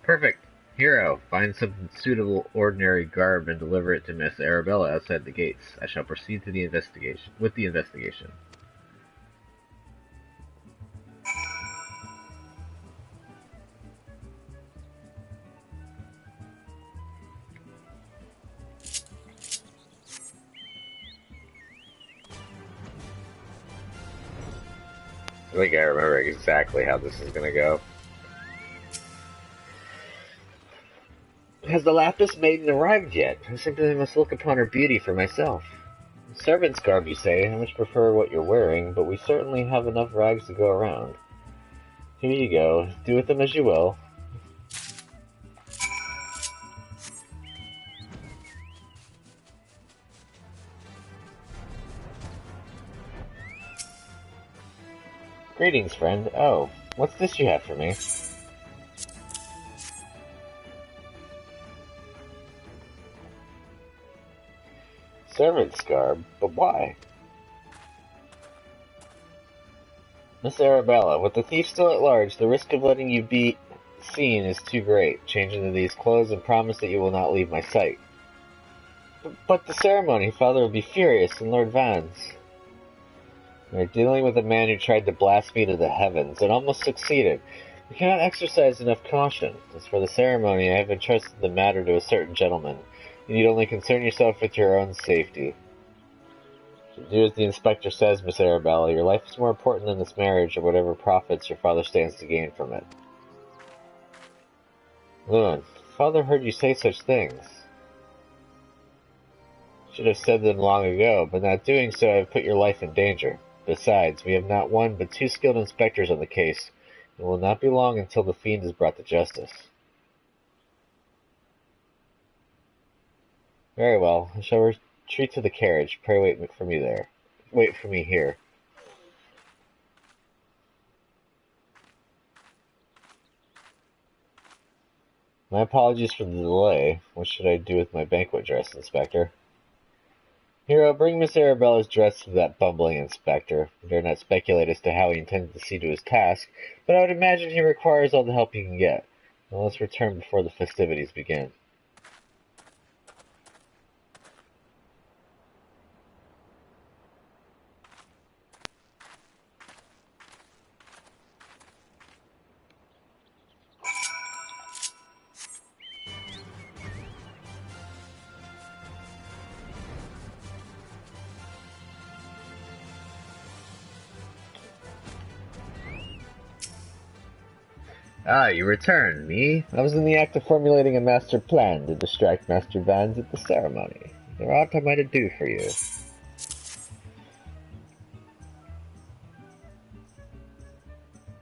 Speaker 1: Perfect. Hero, find some suitable ordinary garb and deliver it to Miss Arabella outside the gates. I shall proceed to the investigation. I think I remember exactly how this is going to go. Has the Lapis maiden arrived yet? I simply must look upon her beauty for myself. Servant's garb, you say? I much prefer what you're wearing, but we certainly have enough rags to go around. Here you go. Do with them as you will. Greetings, friend. Oh, what's this you have for me? Servant's garb? But why? Miss Arabella, with the thief still at large, the risk of letting you be seen is too great. Change into these clothes and promise that you will not leave my sight. But the ceremony, Father would be furious, and Lord Vans. We are dealing with a man who tried to blast me to the heavens, and almost succeeded. We cannot exercise enough caution. As for the ceremony, I have entrusted the matter to a certain gentleman. You need only concern yourself with your own safety. Do as the inspector says, Miss Arabella. Your life is more important than this marriage, or whatever profits your father stands to gain from it. Lewin, Father heard you say such things. Should have said them long ago, but not doing so I have put your life in danger. Besides, we have not one but 2 skilled inspectors on the case. It will not be long until the fiend is brought to justice. Very well. I shall retreat to the carriage. Pray wait for me there. Wait for me here. My apologies for the delay. What should I do with my banquet dress, Inspector? Hero, bring Miss Arabella's dress to that bumbling inspector. I dare not speculate as to how he intends to see to his task, but I would imagine he requires all the help he can get. Now let's return before the festivities begin. Ah, you returned, me? I was in the act of formulating a master plan to distract Master Vans at the ceremony. Is there aught I might do for you?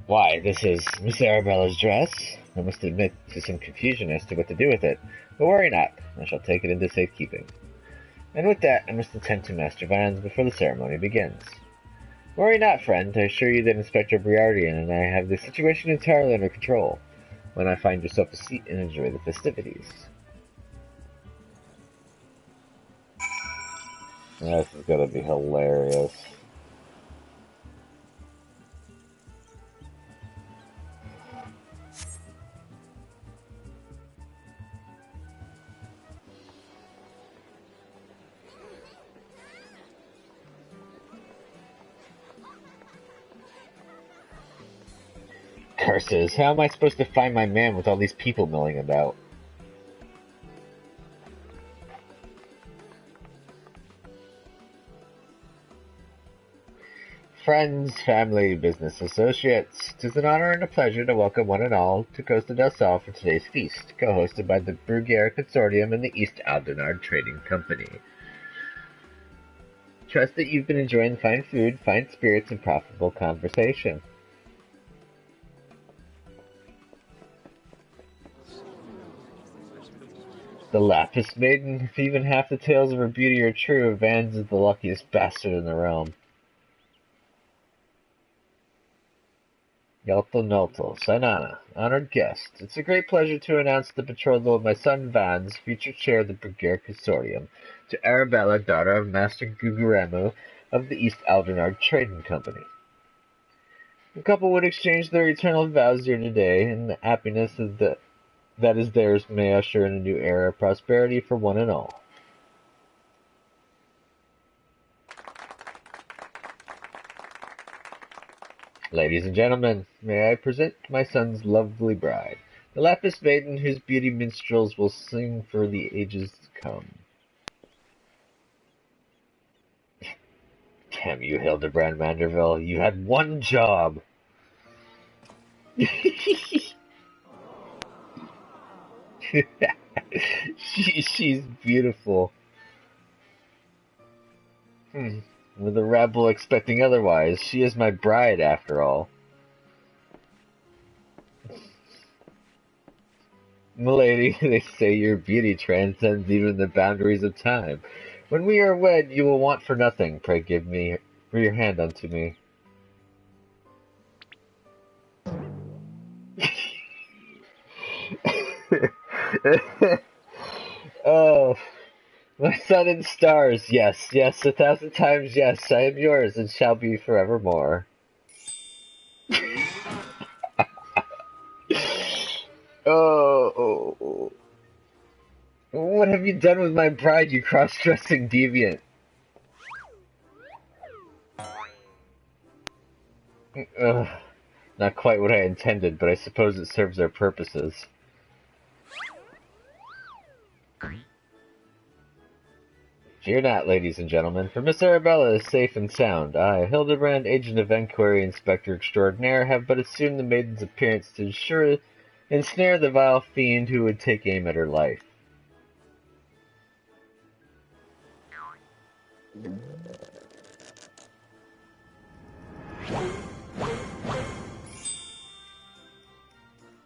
Speaker 1: Why, this is Miss Arabella's dress. I must admit to some confusion as to what to do with it, but worry not. I shall take it into safekeeping. And with that, I must attend to Master Vans before the ceremony begins. Worry not, friend. I assure you that Inspector Briardian and I have the situation entirely under control. When I find yourself a seat and enjoy the festivities. This is gonna be hilarious. Curses, how am I supposed to find my man with all these people milling about? Friends, family, business associates, 'tis an honor and a pleasure to welcome one and all to Costa del Sol for today's feast, co-hosted by the Bruguiere Consortium and the East Aldenard Trading Company. Trust that you've been enjoying fine food, fine spirits, and profitable conversation. The Lapis Maiden, if even half the tales of her beauty are true, Vans is the luckiest bastard in the realm. Yalto Nolto, Sainana, honored guest. It's a great pleasure to announce the betrothal of my son Vans, future chair of the Bruguiere Consortium, to Arabella, daughter of Master Guguremu of the East Aldenard Trading Company. The couple would exchange their eternal vows here today, and the happiness that is theirs may usher in a new era of prosperity for one and all. Ladies and gentlemen, may I present my son's lovely bride, the Lapis Maiden whose beauty minstrels will sing for the ages to come. Damn you, Hildebrand Manderville, you had one job! She's beautiful. With the rabble expecting otherwise, she is my bride after all. Milady, they say your beauty transcends even the boundaries of time. When we are wed, you will want for nothing. Pray give your hand unto me. Oh, my sun and stars, yes, yes, 1,000 times yes, I am yours and shall be forevermore. Oh, what have you done with my bride, you cross-dressing deviant? Ugh, not quite what I intended, but I suppose it serves their purposes. Fear not, ladies and gentlemen, for Miss Arabella is safe and sound. I, Hildebrand, agent of Enquiry, Inspector Extraordinaire, have but assumed the maiden's appearance to ensnare the vile fiend who would take aim at her life.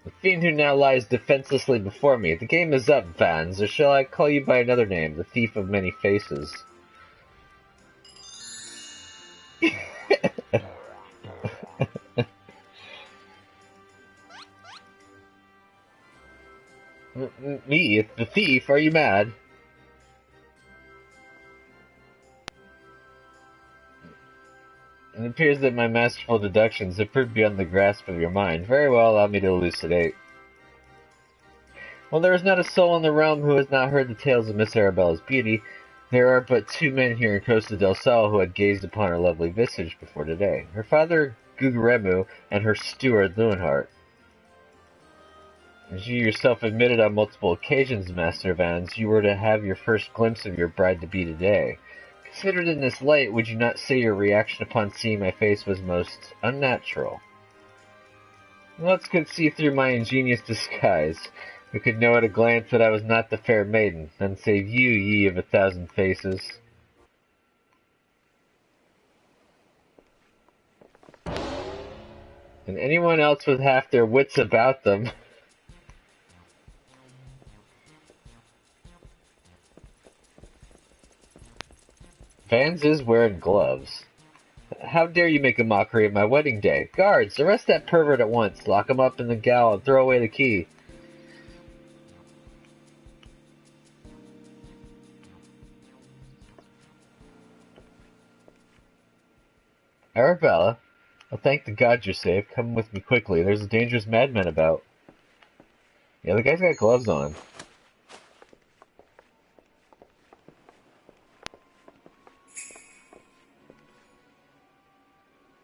Speaker 1: The fiend who now lies defenselessly before me. The game is up, Vans, or shall I call you by another name, the thief of many faces? Me, the thief? Are you mad? It appears that my masterful deductions have proved beyond the grasp of your mind. Very well, allow me to elucidate. Well, there is not a soul in the realm who has not heard the tales of Miss Arabella's beauty. There are but 2 men here in Costa del Sol who had gazed upon her lovely visage before today. Her father, Gugaremu, and her steward, Lewenhart. As you yourself admitted on multiple occasions, Master Vans, you were to have your first glimpse of your bride-to-be today. Considered in this light, would you not say your reaction upon seeing my face was most unnatural? Let's could see through my ingenious disguise. We could know at a glance that I was not the fair maiden, none save you, ye of 1,000 faces. And anyone else with half their wits about them. Vans is wearing gloves. How dare you make a mockery of my wedding day? Guards, arrest that pervert at once. Lock him up in the gaol and throw away the key. Arabella, oh, thank the gods you're safe. Come with me quickly. There's a dangerous madman about. Yeah, the guy's got gloves on.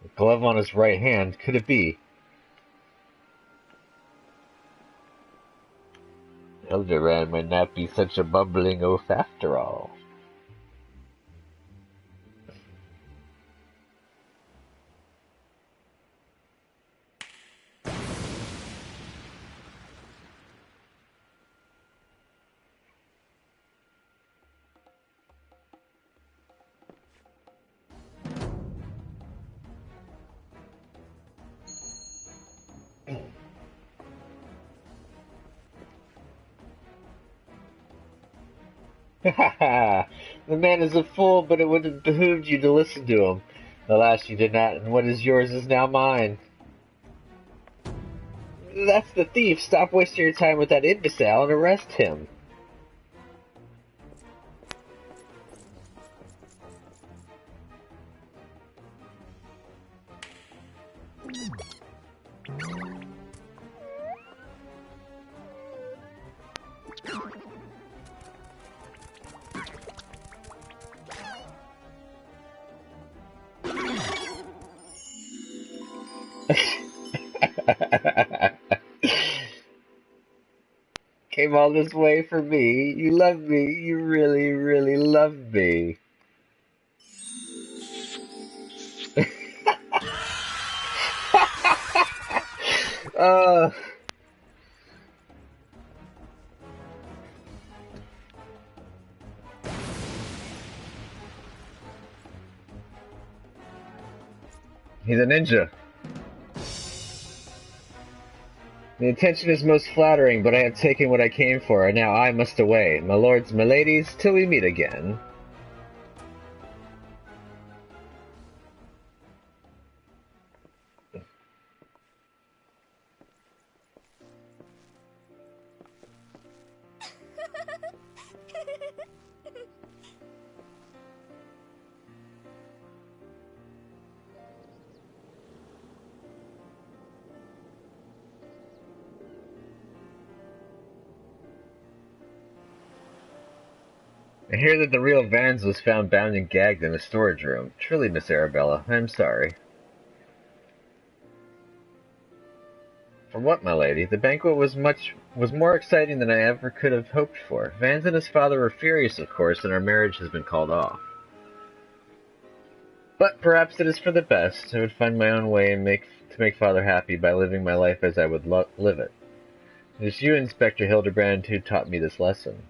Speaker 1: A glove on his right hand. Could it be? Hildebrand might not be such a bumbling oaf after all. Ha ha! The man is a fool, but it would have behooved you to listen to him. Alas, you did not, and what is yours is now mine. That's the thief. Stop wasting your time with that imbecile and arrest him. Came all this way for me. You love me. You really, really love me. uh, he's a ninja. The intention is most flattering, but I have taken what I came for, and now I must away. My lords, my ladies, till we meet again. I hear that the real Vans was found bound and gagged in a storage room. Truly, Miss Arabella, I am sorry. For what, my lady? The banquet was more exciting than I ever could have hoped for. Vans and his father were furious, of course, and our marriage has been called off. But perhaps it is for the best. I would find my own way and to make father happy by living my life as I would live it. It is you, Inspector Hildebrand, who taught me this lesson.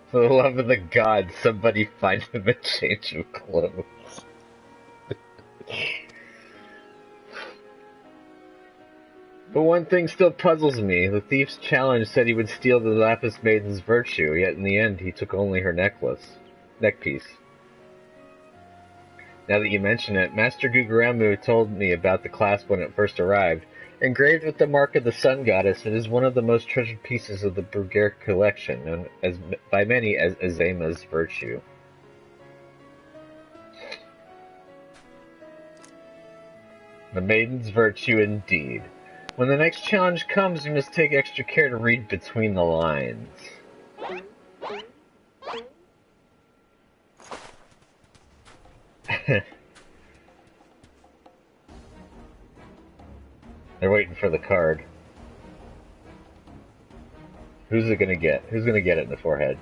Speaker 1: For the love of the gods, somebody find him a change of clothes. But one thing still puzzles me. The thief's challenge said he would steal the Lapis Maiden's virtue, yet in the end he took only her neckpiece. Now that you mention it, Master Guguramu told me about the clasp when it first arrived. Engraved with the mark of the sun goddess, it is one of the most treasured pieces of the Bruguière collection, known by many as Azema's virtue. The maiden's virtue indeed. When the next challenge comes, you must take extra care to read between the lines. They're waiting for the card. Who's it gonna get? Who's gonna get it in the forehead?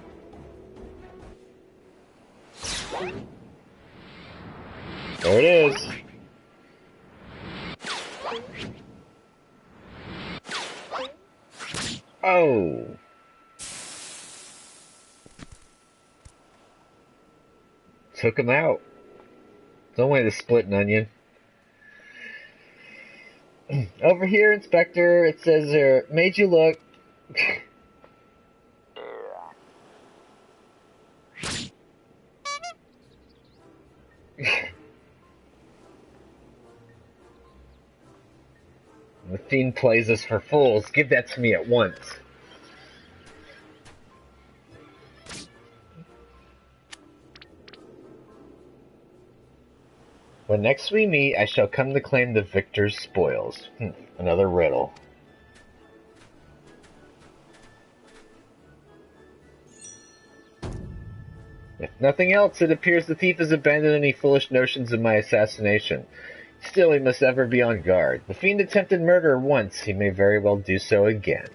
Speaker 1: There it is! Oh! Took him out. It's one way to split an onion. Over here, Inspector, it says there, made you look. The fiend plays us for fools. Give that to me at once. When next we meet, I shall come to claim the victor's spoils. Another riddle. If nothing else, it appears the thief has abandoned any foolish notions of my assassination. Still, he must ever be on guard. The fiend attempted murder once, he may very well do so again.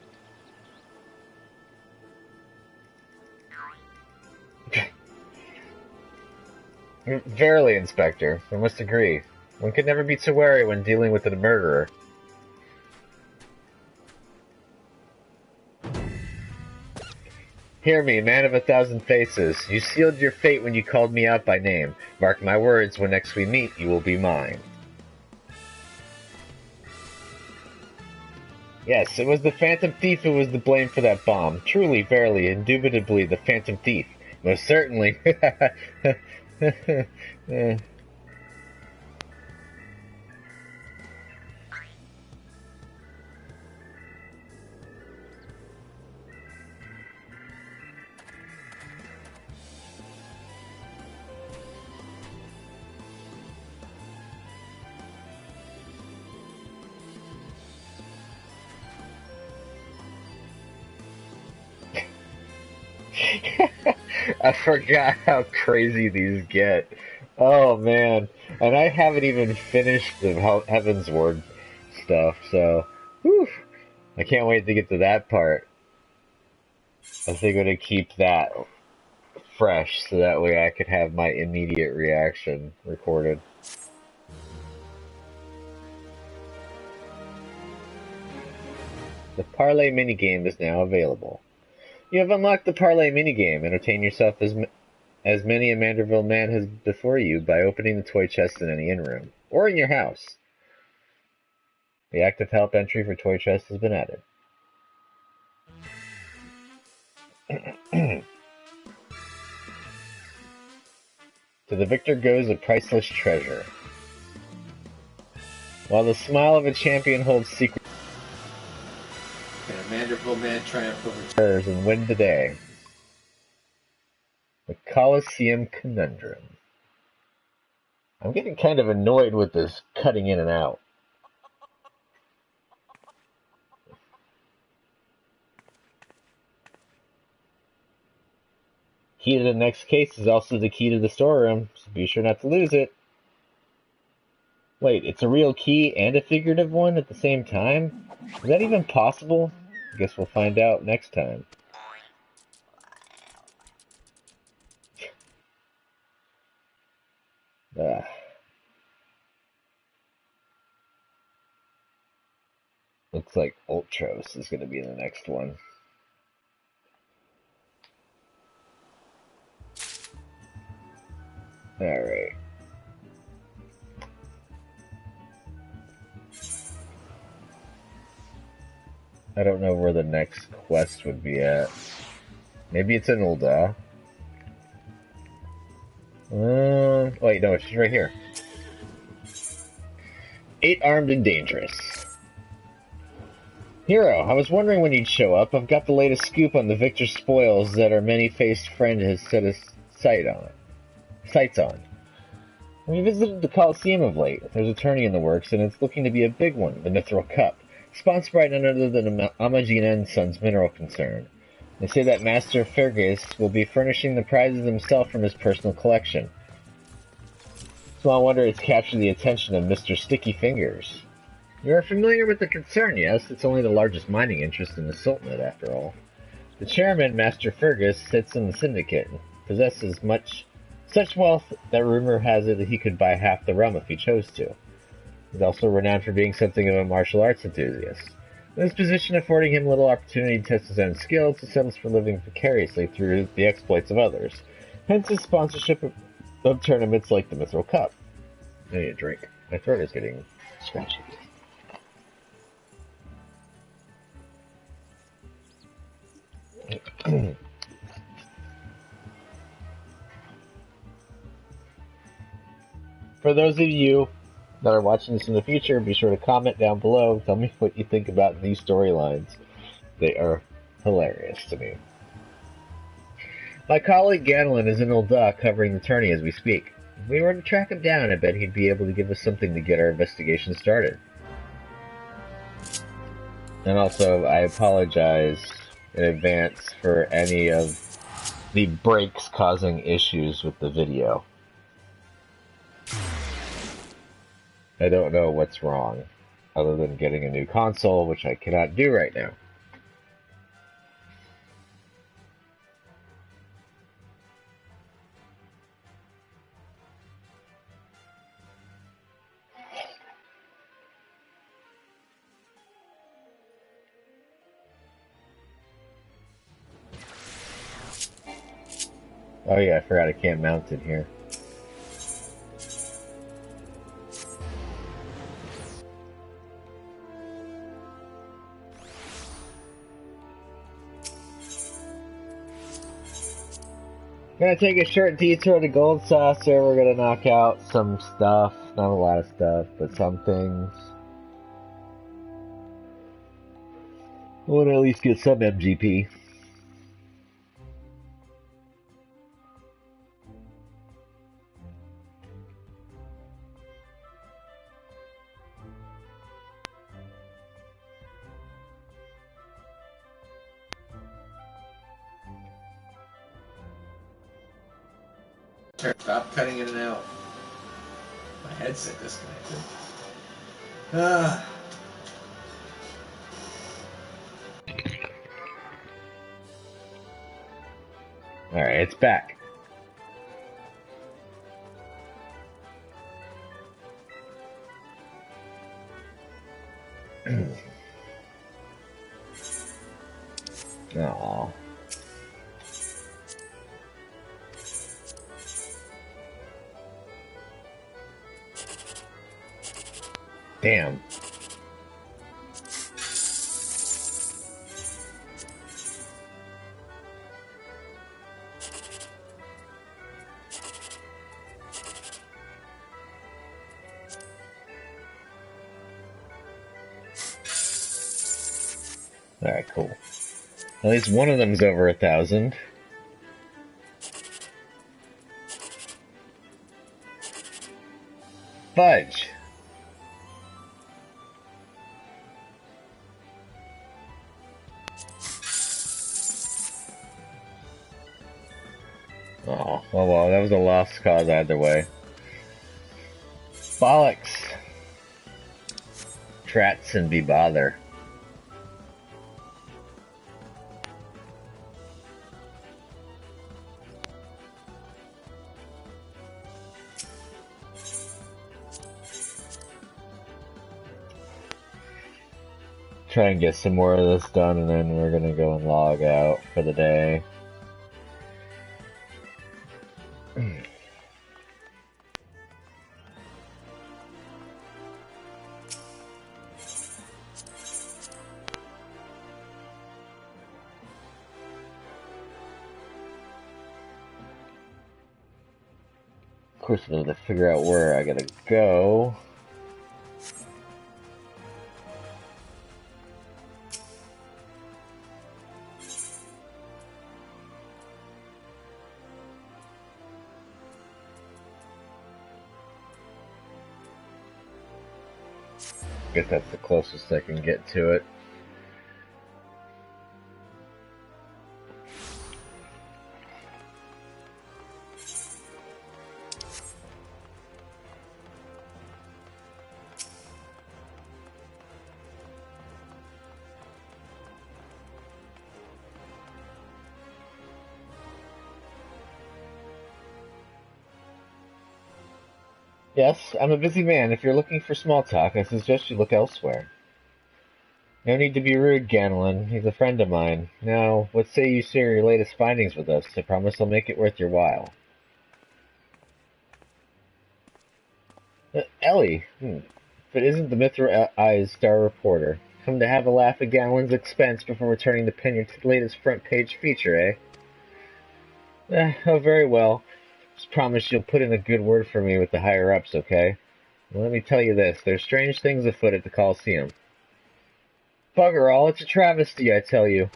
Speaker 1: Verily, Inspector, we must agree. One could never be too wary when dealing with a murderer. Hear me, man of 1,000 faces. You sealed your fate when you called me out by name. Mark my words, when next we meet, you will be mine. Yes, it was the Phantom Thief who was to blame for that bomb. Truly, verily, indubitably the Phantom Thief. Most certainly. I forgot how crazy these get. Oh man, and I haven't even finished the Heaven's Ward stuff, so whew, I can't wait to get to that part. I think I'm gonna keep that fresh so that way I could have my immediate reaction recorded. The Parlay minigame is now available. You have unlocked the Parlay minigame. Entertain yourself as many a Manderville man has before you by opening the toy chest in any inn room, or in your house. The active help entry for toy chest has been added. To the victor goes a priceless treasure. While the smile of a champion holds secret, can a Manderville man triumph over terrors and win the day? The Colosseum Conundrum. I'm getting kind of annoyed with this cutting in and out. Key to the next case is also the key to the storeroom, so be sure not to lose it. Wait, it's a real key and a figurative one at the same time? Is that even possible? I guess we'll find out next time. Looks like Ultros is going to be the next one. Alright. I don't know where the next quest would be at. Maybe it's in Ulda. Wait, no, it's just right here. 8 armed and dangerous. Hero, I was wondering when you'd show up. I've got the latest scoop on the Victor spoils that our many-faced friend has set his sights on. We visited the Coliseum of late. There's a tourney in the works, and it's looking to be a big one, the Mithril Cup, sponsored by none other than Amajin Son's mineral concern. They say that Master Fergus will be furnishing the prizes himself from his personal collection. Small wonder it's captured the attention of Mr. Sticky Fingers. You are familiar with the concern, yes? It's only the largest mining interest in the Sultanate, after all. The chairman, Master Fergus, sits in the syndicate and possesses such wealth that rumor has it that he could buy half the realm if he chose to. He's also renowned for being something of a martial arts enthusiast. This position affording him little opportunity to test his own skills, he settles for living vicariously through the exploits of others. Hence his sponsorship of tournaments like the Mithril Cup. I need a drink. My throat is getting scratchy. For those of you that are watching this in the future, be sure to comment down below. Tell me what you think about these storylines. They are hilarious to me. My colleague Ganelin is in Ulda covering the tourney as we speak. If we were to track him down, I bet he'd be able to give us something to get our investigation started. And also, I apologize in advance for any of the breaks causing issues with the video. I don't know what's wrong, other than getting a new console, which I cannot do right now. Oh yeah, I forgot I can't mount it here. Gonna take a short detour to Gold Saucer. We're gonna knock out some stuff. Not a lot of stuff, but some things. I want to at least get some MGP.
Speaker 2: Stop cutting in and out. My headset disconnected.
Speaker 1: Alright, it's back. Aww. Damn. Alright, cool. At least one of them's over 1,000. Fudge! Oh well, that was a lost cause either way. Bollocks! Trats and be bother. Try and get some more of this done, and then we're gonna go and log out for the day. Of course, I have to figure out where I gotta go. I guess that's the closest I can get to it. Yes, I'm a busy man. If you're looking for small talk, I suggest you look elsewhere. No need to be rude, Ganelin. He's a friend of mine. Now, what say you share your latest findings with us? I promise I'll make it worth your while. Ellie. If it isn't the Mithra-Eyes star reporter. Come to have a laugh at Ganelin's expense before returning to pen your latest front-page feature, eh? Oh, very well. Just promise you'll put in a good word for me with the higher-ups, okay? Well, let me tell you this. There's strange things afoot at the Coliseum. Bugger all, it's a travesty, I tell you.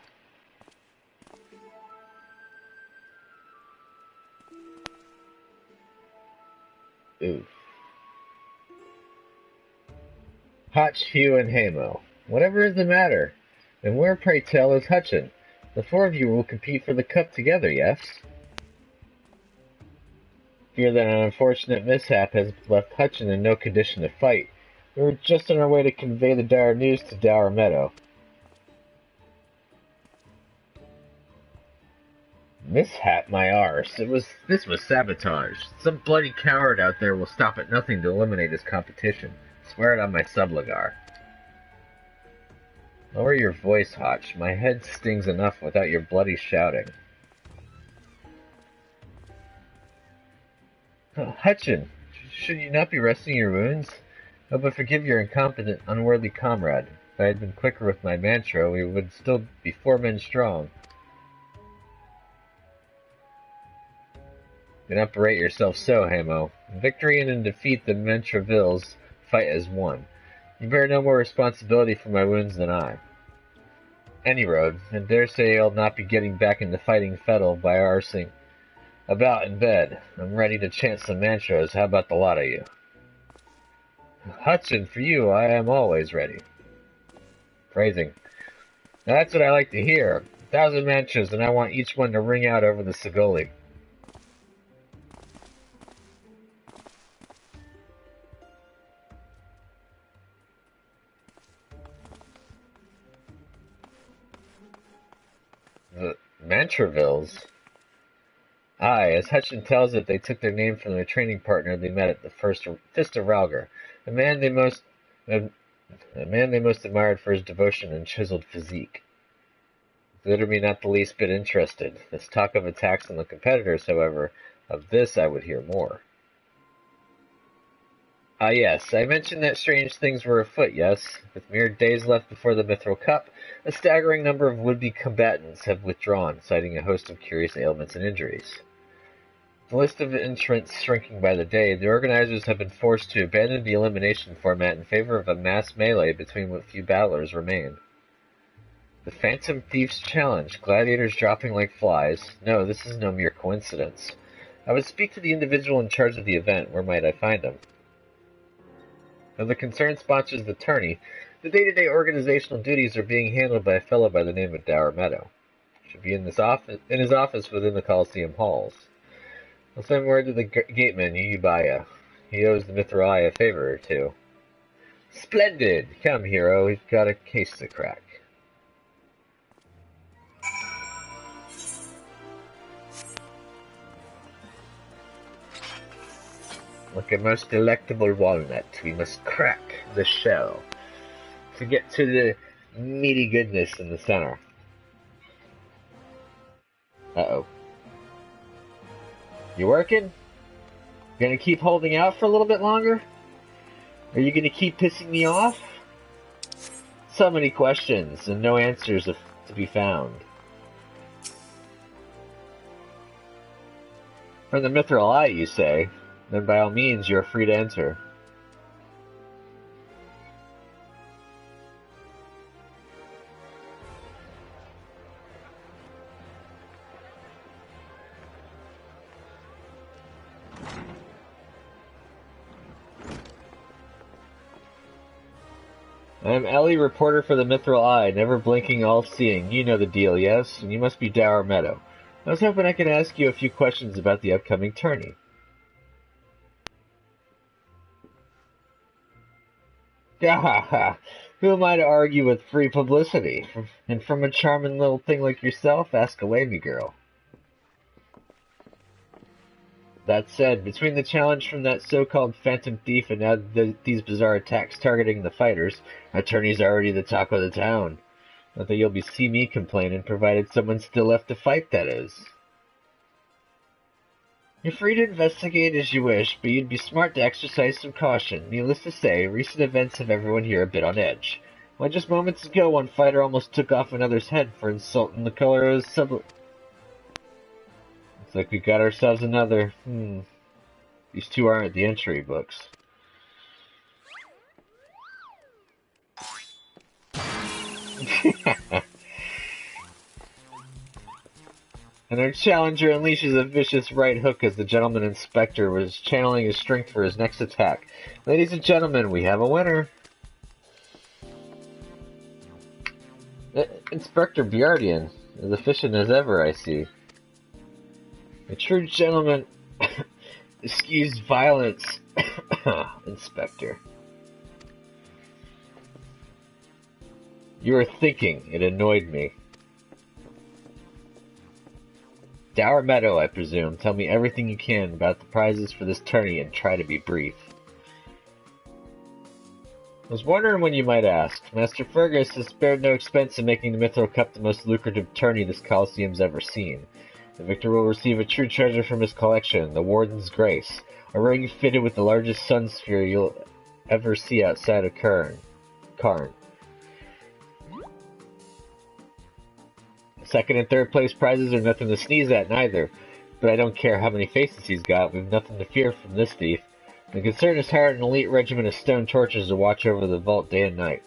Speaker 1: Oof. Hutch, Hugh, and Hamo. Whatever is the matter? And where, pray tell, is Hutchin? The four of you will compete for the cup together, yes? Fear that an unfortunate mishap has left Hutchin in no condition to fight. We were just on our way to convey the dire news to Dower Meadow. Mishap, my arse. This was sabotage. Some bloody coward out there will stop at nothing to eliminate his competition. Swear it on my subligar. Lower your voice, Hotch. My head stings enough without your bloody shouting. Oh, Hutchin, should you not be resting your wounds? Oh, but forgive your incompetent, unworthy comrade. If I had been quicker with my mantra, we would still be 4 men strong. Do not berate yourself so, Hamo. In victory and in defeat, the Mentravilles fight as one. You bear no more responsibility for my wounds than I. Any road, and dare say I'll not be getting back into fighting Fettle by arsing about in bed. I'm ready to chant some mantras. How about the lot of you? Hudson, for you, I am always ready. Phrasing. Now that's what I like to hear. 1,000 mantras, and I want each one to ring out over the Sigoli. The Mantravilles? Aye, as Hutchin tells it, they took their name from their training partner they met at the Fist of Ralgar, a man they most admired for his devotion and chiseled physique. Consider me not the least bit interested. This talk of attacks on the competitors, however, of this I would hear more. Ah, yes, I mentioned that strange things were afoot, yes? With mere days left before the Mithril Cup, a staggering number of would-be combatants have withdrawn, citing a host of curious ailments and injuries. The list of entrants shrinking by the day, the organizers have been forced to abandon the elimination format in favor of a mass melee between what few battlers remain. The Phantom Thieves Challenge, gladiators dropping like flies. No, this is no mere coincidence. I would speak to the individual in charge of the event. Where might I find him? As the concerned sponsors the attorney, the day-to-day organizational duties are being handled by a fellow by the name of Dower Meadow. Should be in his office within the Coliseum halls. I'll send word to the gateman, Yubaya. He owes the Mithril a favor or two. Splendid! Come, hero, we've got a case to crack. Like a most delectable walnut, we must crack the shell to get to the meaty goodness in the center. Uh-oh. You working? Gonna keep holding out for a little bit longer? Are you gonna keep pissing me off? So many questions and no answers to be found. From the Mithril Eye, you say? Then by all means, you are free to enter. I am Ellie, reporter for the Mithril Eye, never blinking, all-seeing. You know the deal, yes? And you must be Dower Meadow. I was hoping I could ask you a few questions about the upcoming tourney. Gahaha! Who am I to argue with free publicity? And from a charming little thing like yourself, ask away, me girl. That said, between the challenge from that so-called phantom thief and now these bizarre attacks targeting the fighters, attorney's already the talk of the town. Not that you'll see me complaining, provided someone's still left to fight, that is. You're free to investigate as you wish, but you'd be smart to exercise some caution. Needless to say, recent events have everyone here a bit on edge. Why, just moments ago, one fighter almost took off another's head for insulting the color of his Looks like we got ourselves another. These two aren't the entry books. And our challenger unleashes a vicious right hook as the gentleman inspector was channeling his strength for his next attack. Ladies and gentlemen, we have a winner. Inspector Bjardian, as efficient as ever, I see. A true gentleman. Excuse violence, Inspector. You were thinking. It annoyed me. Dower Meadow, I presume. Tell me everything you can about the prizes for this tourney and try to be brief. I was wondering when you might ask. Master Fergus has spared no expense in making the Mithril Cup the most lucrative tourney this Coliseum's ever seen. The victor will receive a true treasure from his collection, the Warden's Grace, a ring fitted with the largest sun sphere you'll ever see outside of Karn. Second and third place prizes are nothing to sneeze at, neither. But I don't care how many faces he's got, we've nothing to fear from this thief. The concern is hired an elite regiment of stone torches to watch over the vault day and night.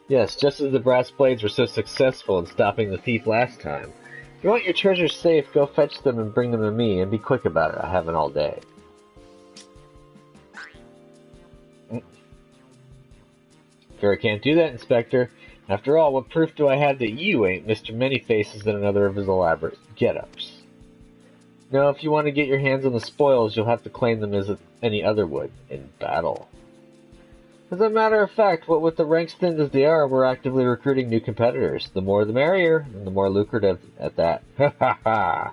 Speaker 1: Yes, just as the brass blades were so successful in stopping the thief last time. If you want your treasures safe, go fetch them and bring them to me, and be quick about it. I haven't all day. Sure, I can't do that, Inspector. After all, what proof do I have that you ain't Mr. Many-Faces in another of his elaborate get-ups? No, if you want to get your hands on the spoils, you'll have to claim them as any other would, in battle. As a matter of fact, what with the ranks thinned as they are, we're actively recruiting new competitors. The more the merrier, and the more lucrative at that. Ha ha ha!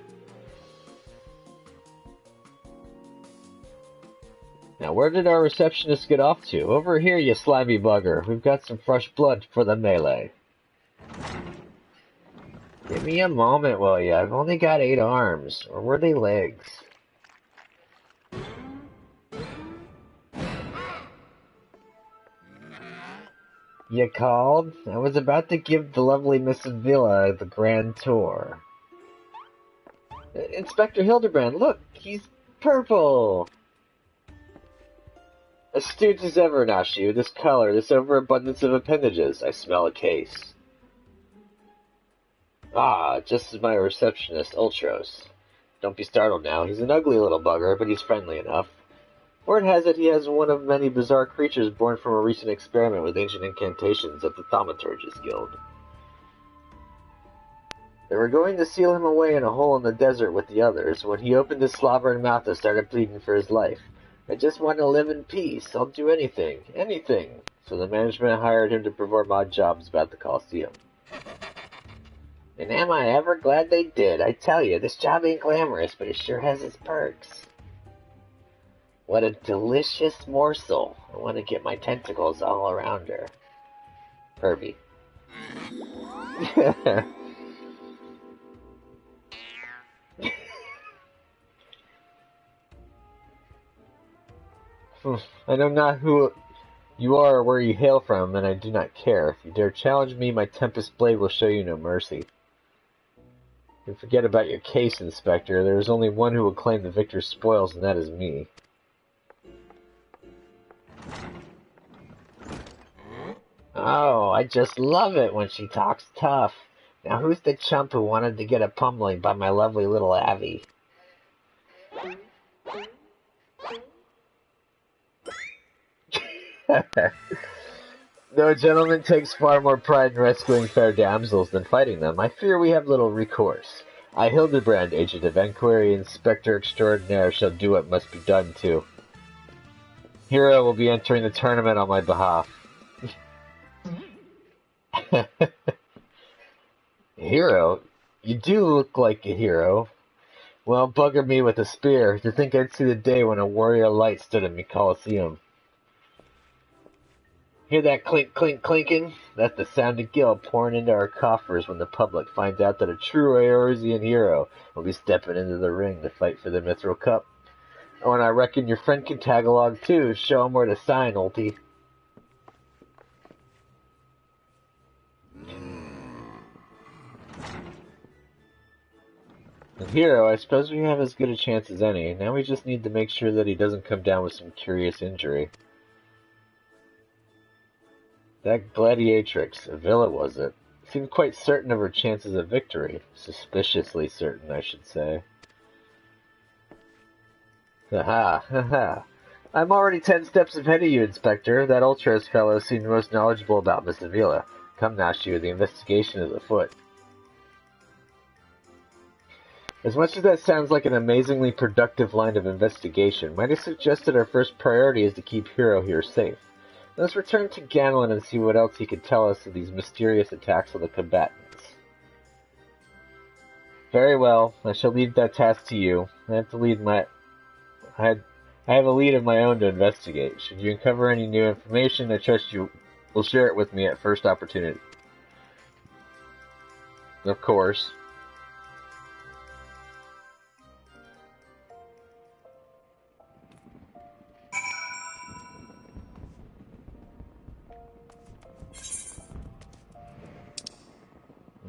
Speaker 1: Now, where did our receptionist get off to? Over here, you slimy bugger. We've got some fresh blood for the melee. Give me a moment, will ya? I've only got 8 arms. Or were they legs? You called? I was about to give the lovely Mrs. Villa the grand tour. Inspector Hildebrand, look! He's purple! Astute as ever, Nashu. This color, this overabundance of appendages. I smell a case. Ah, just as my receptionist, Ultros. Don't be startled now. He's an ugly little bugger, but he's friendly enough. Word has it he has one of many bizarre creatures born from a recent experiment with ancient incantations at the Thaumaturgist Guild. They were going to seal him away in a hole in the desert with the others when he opened his slobbering mouth and started pleading for his life. I just want to live in peace. I'll do anything. Anything. So the management hired him to perform odd jobs about the Coliseum. And am I ever glad they did. I tell you, this job ain't glamorous, but it sure has its perks. What a delicious morsel. I want to get my tentacles all around her. Herbie. I know not who you are or where you hail from, and I do not care. If you dare challenge me, my Tempest Blade will show you no mercy. You forget about your case, Inspector. There is only one who will claim the victor's spoils, and that is me. Oh, I just love it when she talks tough. Now who's the chump who wanted to get a pummeling by my lovely little Abby? No gentleman takes far more pride in rescuing fair damsels than fighting them. I fear we have little recourse. I, Hildebrand, agent of Enquiry, Inspector Extraordinaire, shall do what must be done too. Hero will be entering the tournament on my behalf. Hero? You do look like a hero. Well, bugger me with a spear. To think I'd see the day when a warrior light stood in me Coliseum. Hear that clink, clink, clinking? That's the sound of gil pouring into our coffers when the public finds out that a true Eorzean hero will be stepping into the ring to fight for the Mithril Cup. Oh, and I reckon your friend can tag along too. Show him where to sign, Ulti. And Hero, I suppose we have as good a chance as any. Now we just need to make sure that he doesn't come down with some curious injury. That gladiatrix, Avila was it, seemed quite certain of her chances of victory. Suspiciously certain, I should say. Ha. I'm already 10 steps ahead of you, Inspector. That Ultros fellow seemed most knowledgeable about Miss Avila. Come now, Shu, the investigation is afoot. As much as that sounds like an amazingly productive line of investigation, might I suggest that our first priority is to keep Hero here safe. Let's return to Ganlon and see what else he could tell us of these mysterious attacks on the combatants. Very well, I shall leave that task to you. I have a lead of my own to investigate. Should you uncover any new information, I trust you will share it with me at first opportunity. Of course.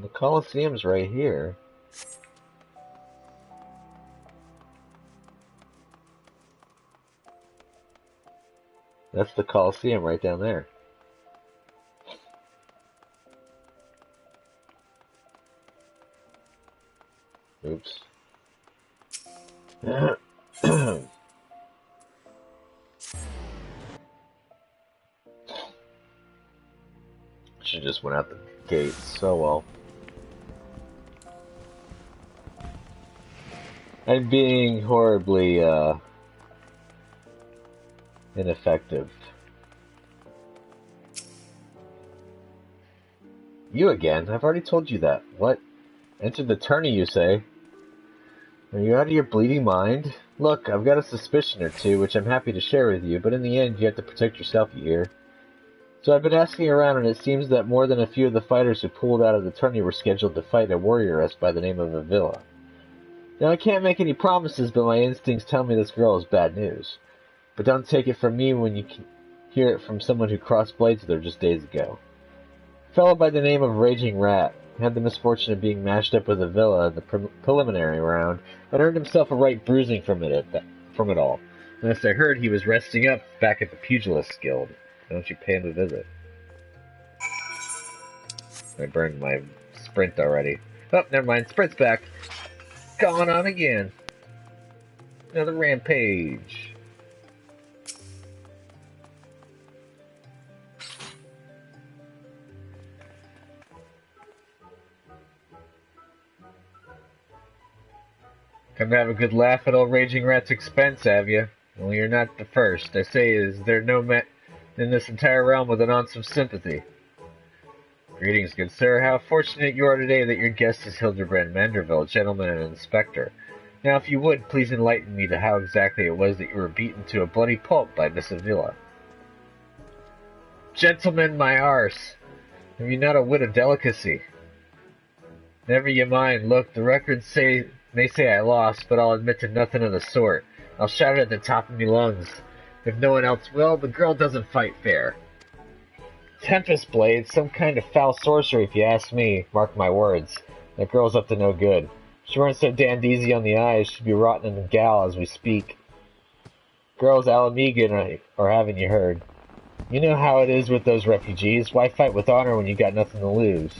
Speaker 1: The Coliseum's right here. That's the Coliseum right down there. Oops. She just went out the gate so well. I'm being horribly, ineffective. You again? I've already told you that. What? Entered the tourney, you say? Are you out of your bleeding mind? Look, I've got a suspicion or two, which I'm happy to share with you, but in the end, you have to protect yourself, you hear? So I've been asking around, and it seems that more than a few of the fighters who pulled out of the tourney were scheduled to fight a warrioress by the name of Avila. Now, I can't make any promises, but my instincts tell me this girl is bad news. But don't take it from me when you can hear it from someone who crossed blades with her just days ago. A fellow by the name of Raging Rat had the misfortune of being mashed up with Avila in the preliminary round, and earned himself a right bruising from it all. Last I heard, he was resting up back at the Pugilist Guild. Why don't you pay him a visit? I burned my sprint already. Oh, never mind. Sprint's back. Going on again. Another rampage. Come to have a good laugh at old Raging Rat's expense, have you? Well, you're not the first. I say, is there no man in this entire realm with an ounce of sympathy? Greetings, good sir. How fortunate you are today that your guest is Hildebrand Manderville, gentleman and inspector. Now, if you would, please enlighten me to how exactly it was that you were beaten to a bloody pulp by Miss Avila. Gentlemen, my arse! Have you not a wit of delicacy? Never you mind. Look, the records may say I lost, but I'll admit to nothing of the sort. I'll shout it at the top of me lungs. If no one else will, the girl doesn't fight fair. Tempest Blade, some kind of foul sorcery if you ask me. Mark my words. That girl's up to no good. If she weren't so damned easy on the eyes, she'd be rotting in the gal as we speak. Girls Alamegan, or haven't you heard? You know how it is with those refugees. Why fight with honor when you got nothing to lose?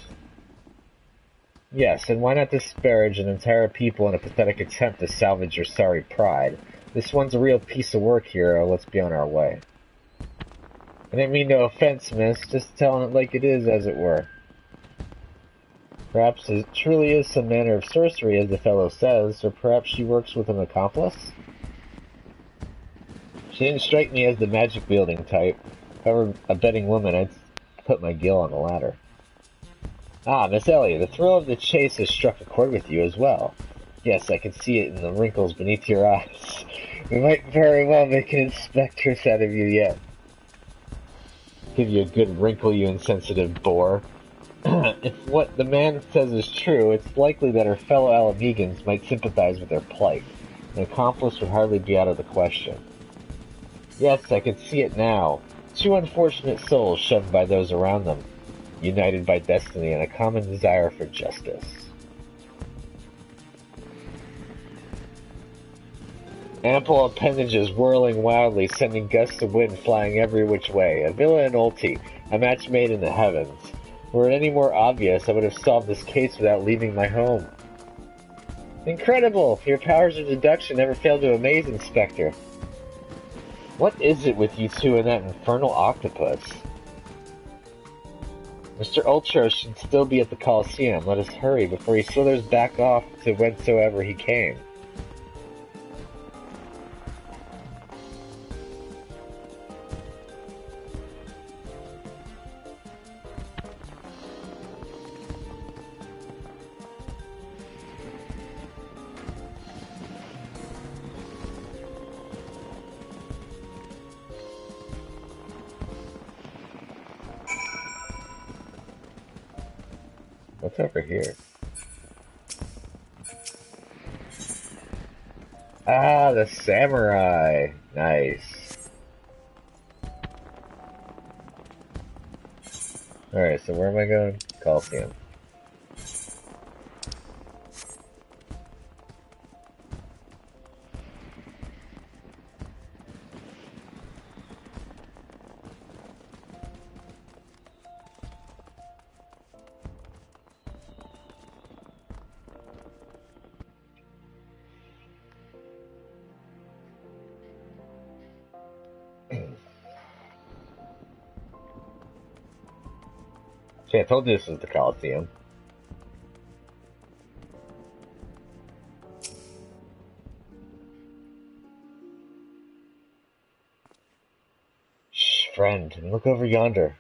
Speaker 1: Yes, and why not disparage an entire people in a pathetic attempt to salvage your sorry pride? This one's a real piece of work, hero. Let's be on our way. I didn't mean no offense, miss. Just telling it like it is, as it were. Perhaps it truly is some manner of sorcery, as the fellow says, or perhaps she works with an accomplice? She didn't strike me as the magic-wielding type. If I were a betting woman, I'd put my gill on the ladder. Ah, Miss Ellie, the thrill of the chase has struck a chord with you as well. Yes, I can see it in the wrinkles beneath your eyes. We might very well make an inspectress out of you yet. Give you a good wrinkle, you insensitive boor. If what the man says is true, it's likely that her fellow Alamegans might sympathize with their plight. An accomplice would hardly be out of the question. Yes, I can see it now. Two unfortunate souls shoved by those around them, united by destiny and a common desire for justice. Ample appendages whirling wildly, sending gusts of wind flying every which way. Avila and Ulti, a match made in the heavens. Were it any more obvious, I would have solved this case without leaving my home. Incredible! Your powers of deduction never fail to amaze, Inspector. What is it with you two and that infernal octopus? Mr. Ultros should still be at the Coliseum. Let us hurry before he slithers back off to whencesoever he came. What's over here? Ah, the samurai. Nice. Alright, so where am I going? Coliseum. See, I told you this was the Coliseum. Shh, friend, look over yonder.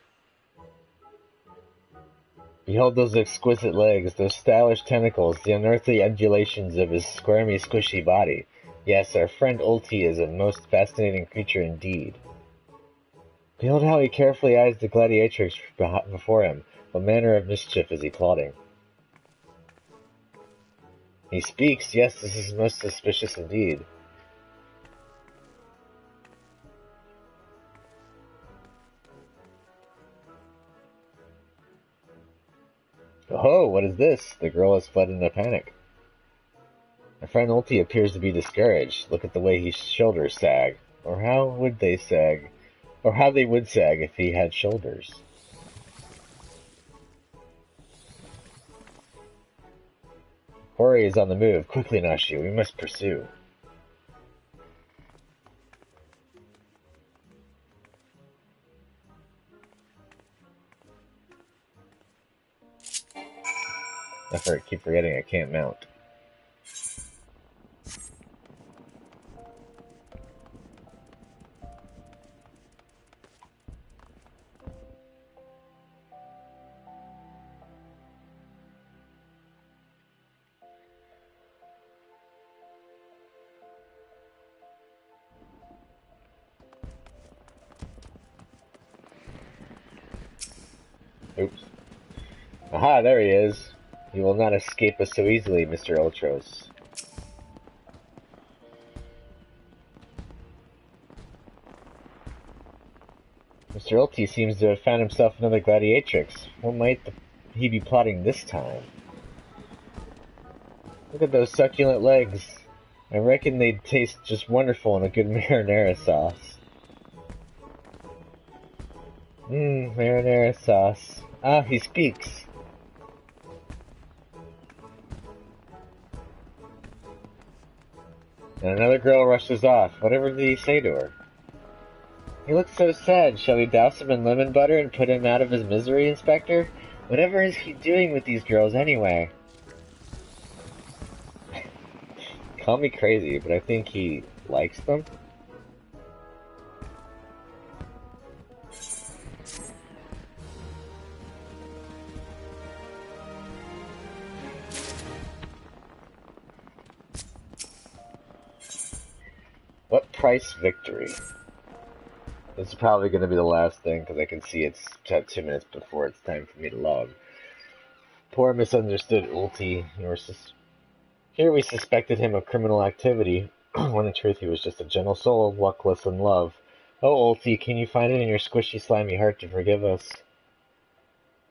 Speaker 1: Behold those exquisite legs, those stylish tentacles, the unearthly undulations of his squirmy, squishy body. Yes, our friend Ulti is a most fascinating creature indeed. Behold how he carefully eyes the gladiatrix before him. What manner of mischief is he plotting? He speaks. Yes, this is most suspicious indeed. Oh, what is this? The girl has fled in a panic. My friend Ulti appears to be discouraged. Look at the way his shoulders sag. Or how would they sag? Or how they would sag if he had shoulders. Hori is on the move. Quickly, Nashi, we must pursue. I keep forgetting I can't mount. Oops. Aha, there he is. You will not escape us so easily, Mr. Ultros. Mr. Ulti seems to have found himself another gladiatrix. What might he be plotting this time? Look at those succulent legs. I reckon they'd taste just wonderful in a good marinara sauce. Marinara sauce. Ah, he speaks. And another girl rushes off. Whatever did he say to her? He looks so sad. Shall we douse him in lemon butter and put him out of his misery, Inspector? Whatever is he doing with these girls anyway? Call me crazy, but I think he likes them. What price victory? This is probably going to be the last thing, because I can see it's 2 minutes before it's time for me to log. Poor misunderstood Ulti. Here we suspected him of criminal activity, when in truth he was just a gentle soul, luckless in love. Oh, Ulti, can you find it in your squishy, slimy heart to forgive us?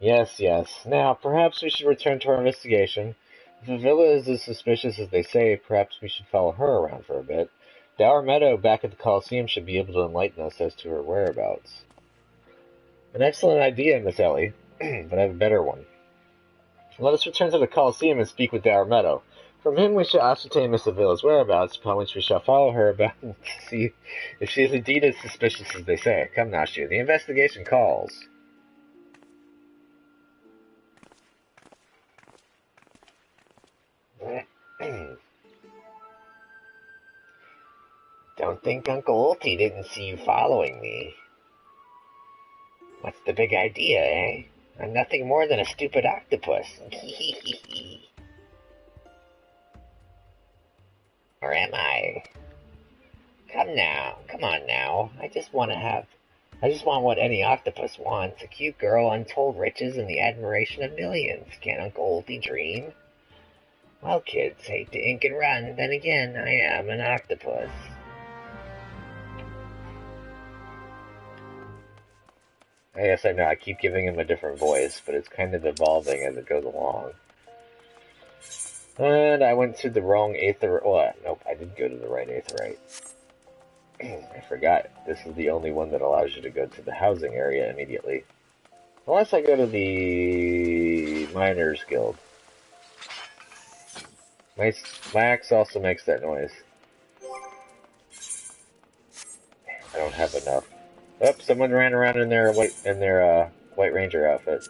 Speaker 1: Yes, yes. Now, perhaps we should return to our investigation. If Avila is as suspicious as they say, perhaps we should follow her around for a bit. Dower Meadow back at the Coliseum should be able to enlighten us as to her whereabouts. An excellent idea, Miss Ellie, but I have a better one. Let us return to the Coliseum and speak with Dower Meadow. From him we shall ascertain Miss Avila's whereabouts, upon which we shall follow her about and see if she is indeed as suspicious as they say. Come now, Shu, the investigation calls. Don't think Uncle Ulti didn't see you following me. What's the big idea, eh? I'm nothing more than a stupid octopus. Or am I? Come on now. I just want what any octopus wants. A cute girl, untold riches, and the admiration of millions. Can Uncle Ulti dream? Well, kids, hate to ink and run. Then again, I am an octopus. I guess I know, I keep giving him a different voice, but it's kind of evolving as it goes along. And I went to the wrong aetherite. Well, nope, I didn't go to the right aetherite. I forgot. This is the only one that allows you to go to the housing area immediately. Unless I go to the Miners Guild. My axe also makes that noise. I don't have enough. Oh, someone ran around in their White Ranger outfit.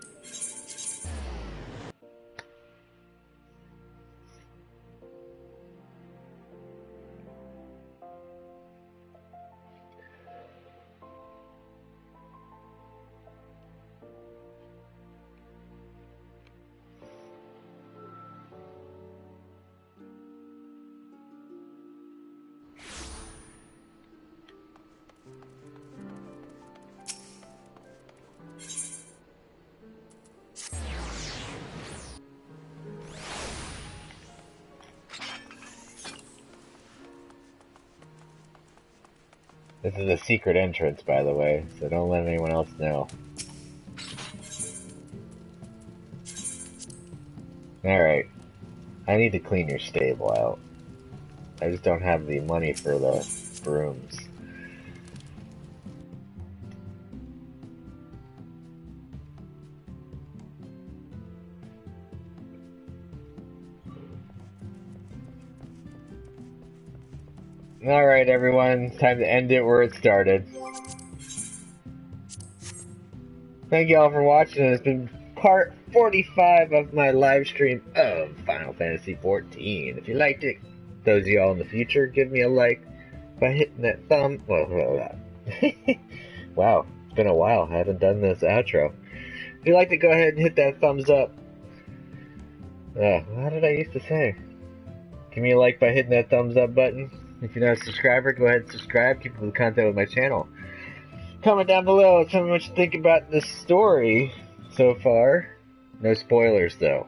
Speaker 1: This is a secret entrance, by the way, so don't let anyone else know. Alright. I need to clean your stable out. I just don't have the money for the brooms. Alright, everyone. Time to end it where it started. Thank you all for watching. It's been part 45 of my live stream of Final Fantasy XIV. If you liked it, those of y'all in the future, give me a like by hitting that thumb. Wow, it's been a while. I haven't done this outro. If you like to go ahead and hit that thumbs up. How did I used to say? Give me a like by hitting that thumbs up button. If you're not a subscriber, go ahead and subscribe. Keep up with the content with my channel. Comment down below. Tell me what you think about this story so far. No spoilers, though.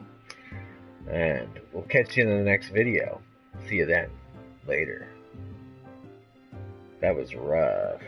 Speaker 1: And we'll catch you in the next video. See you then. Later. That was rough.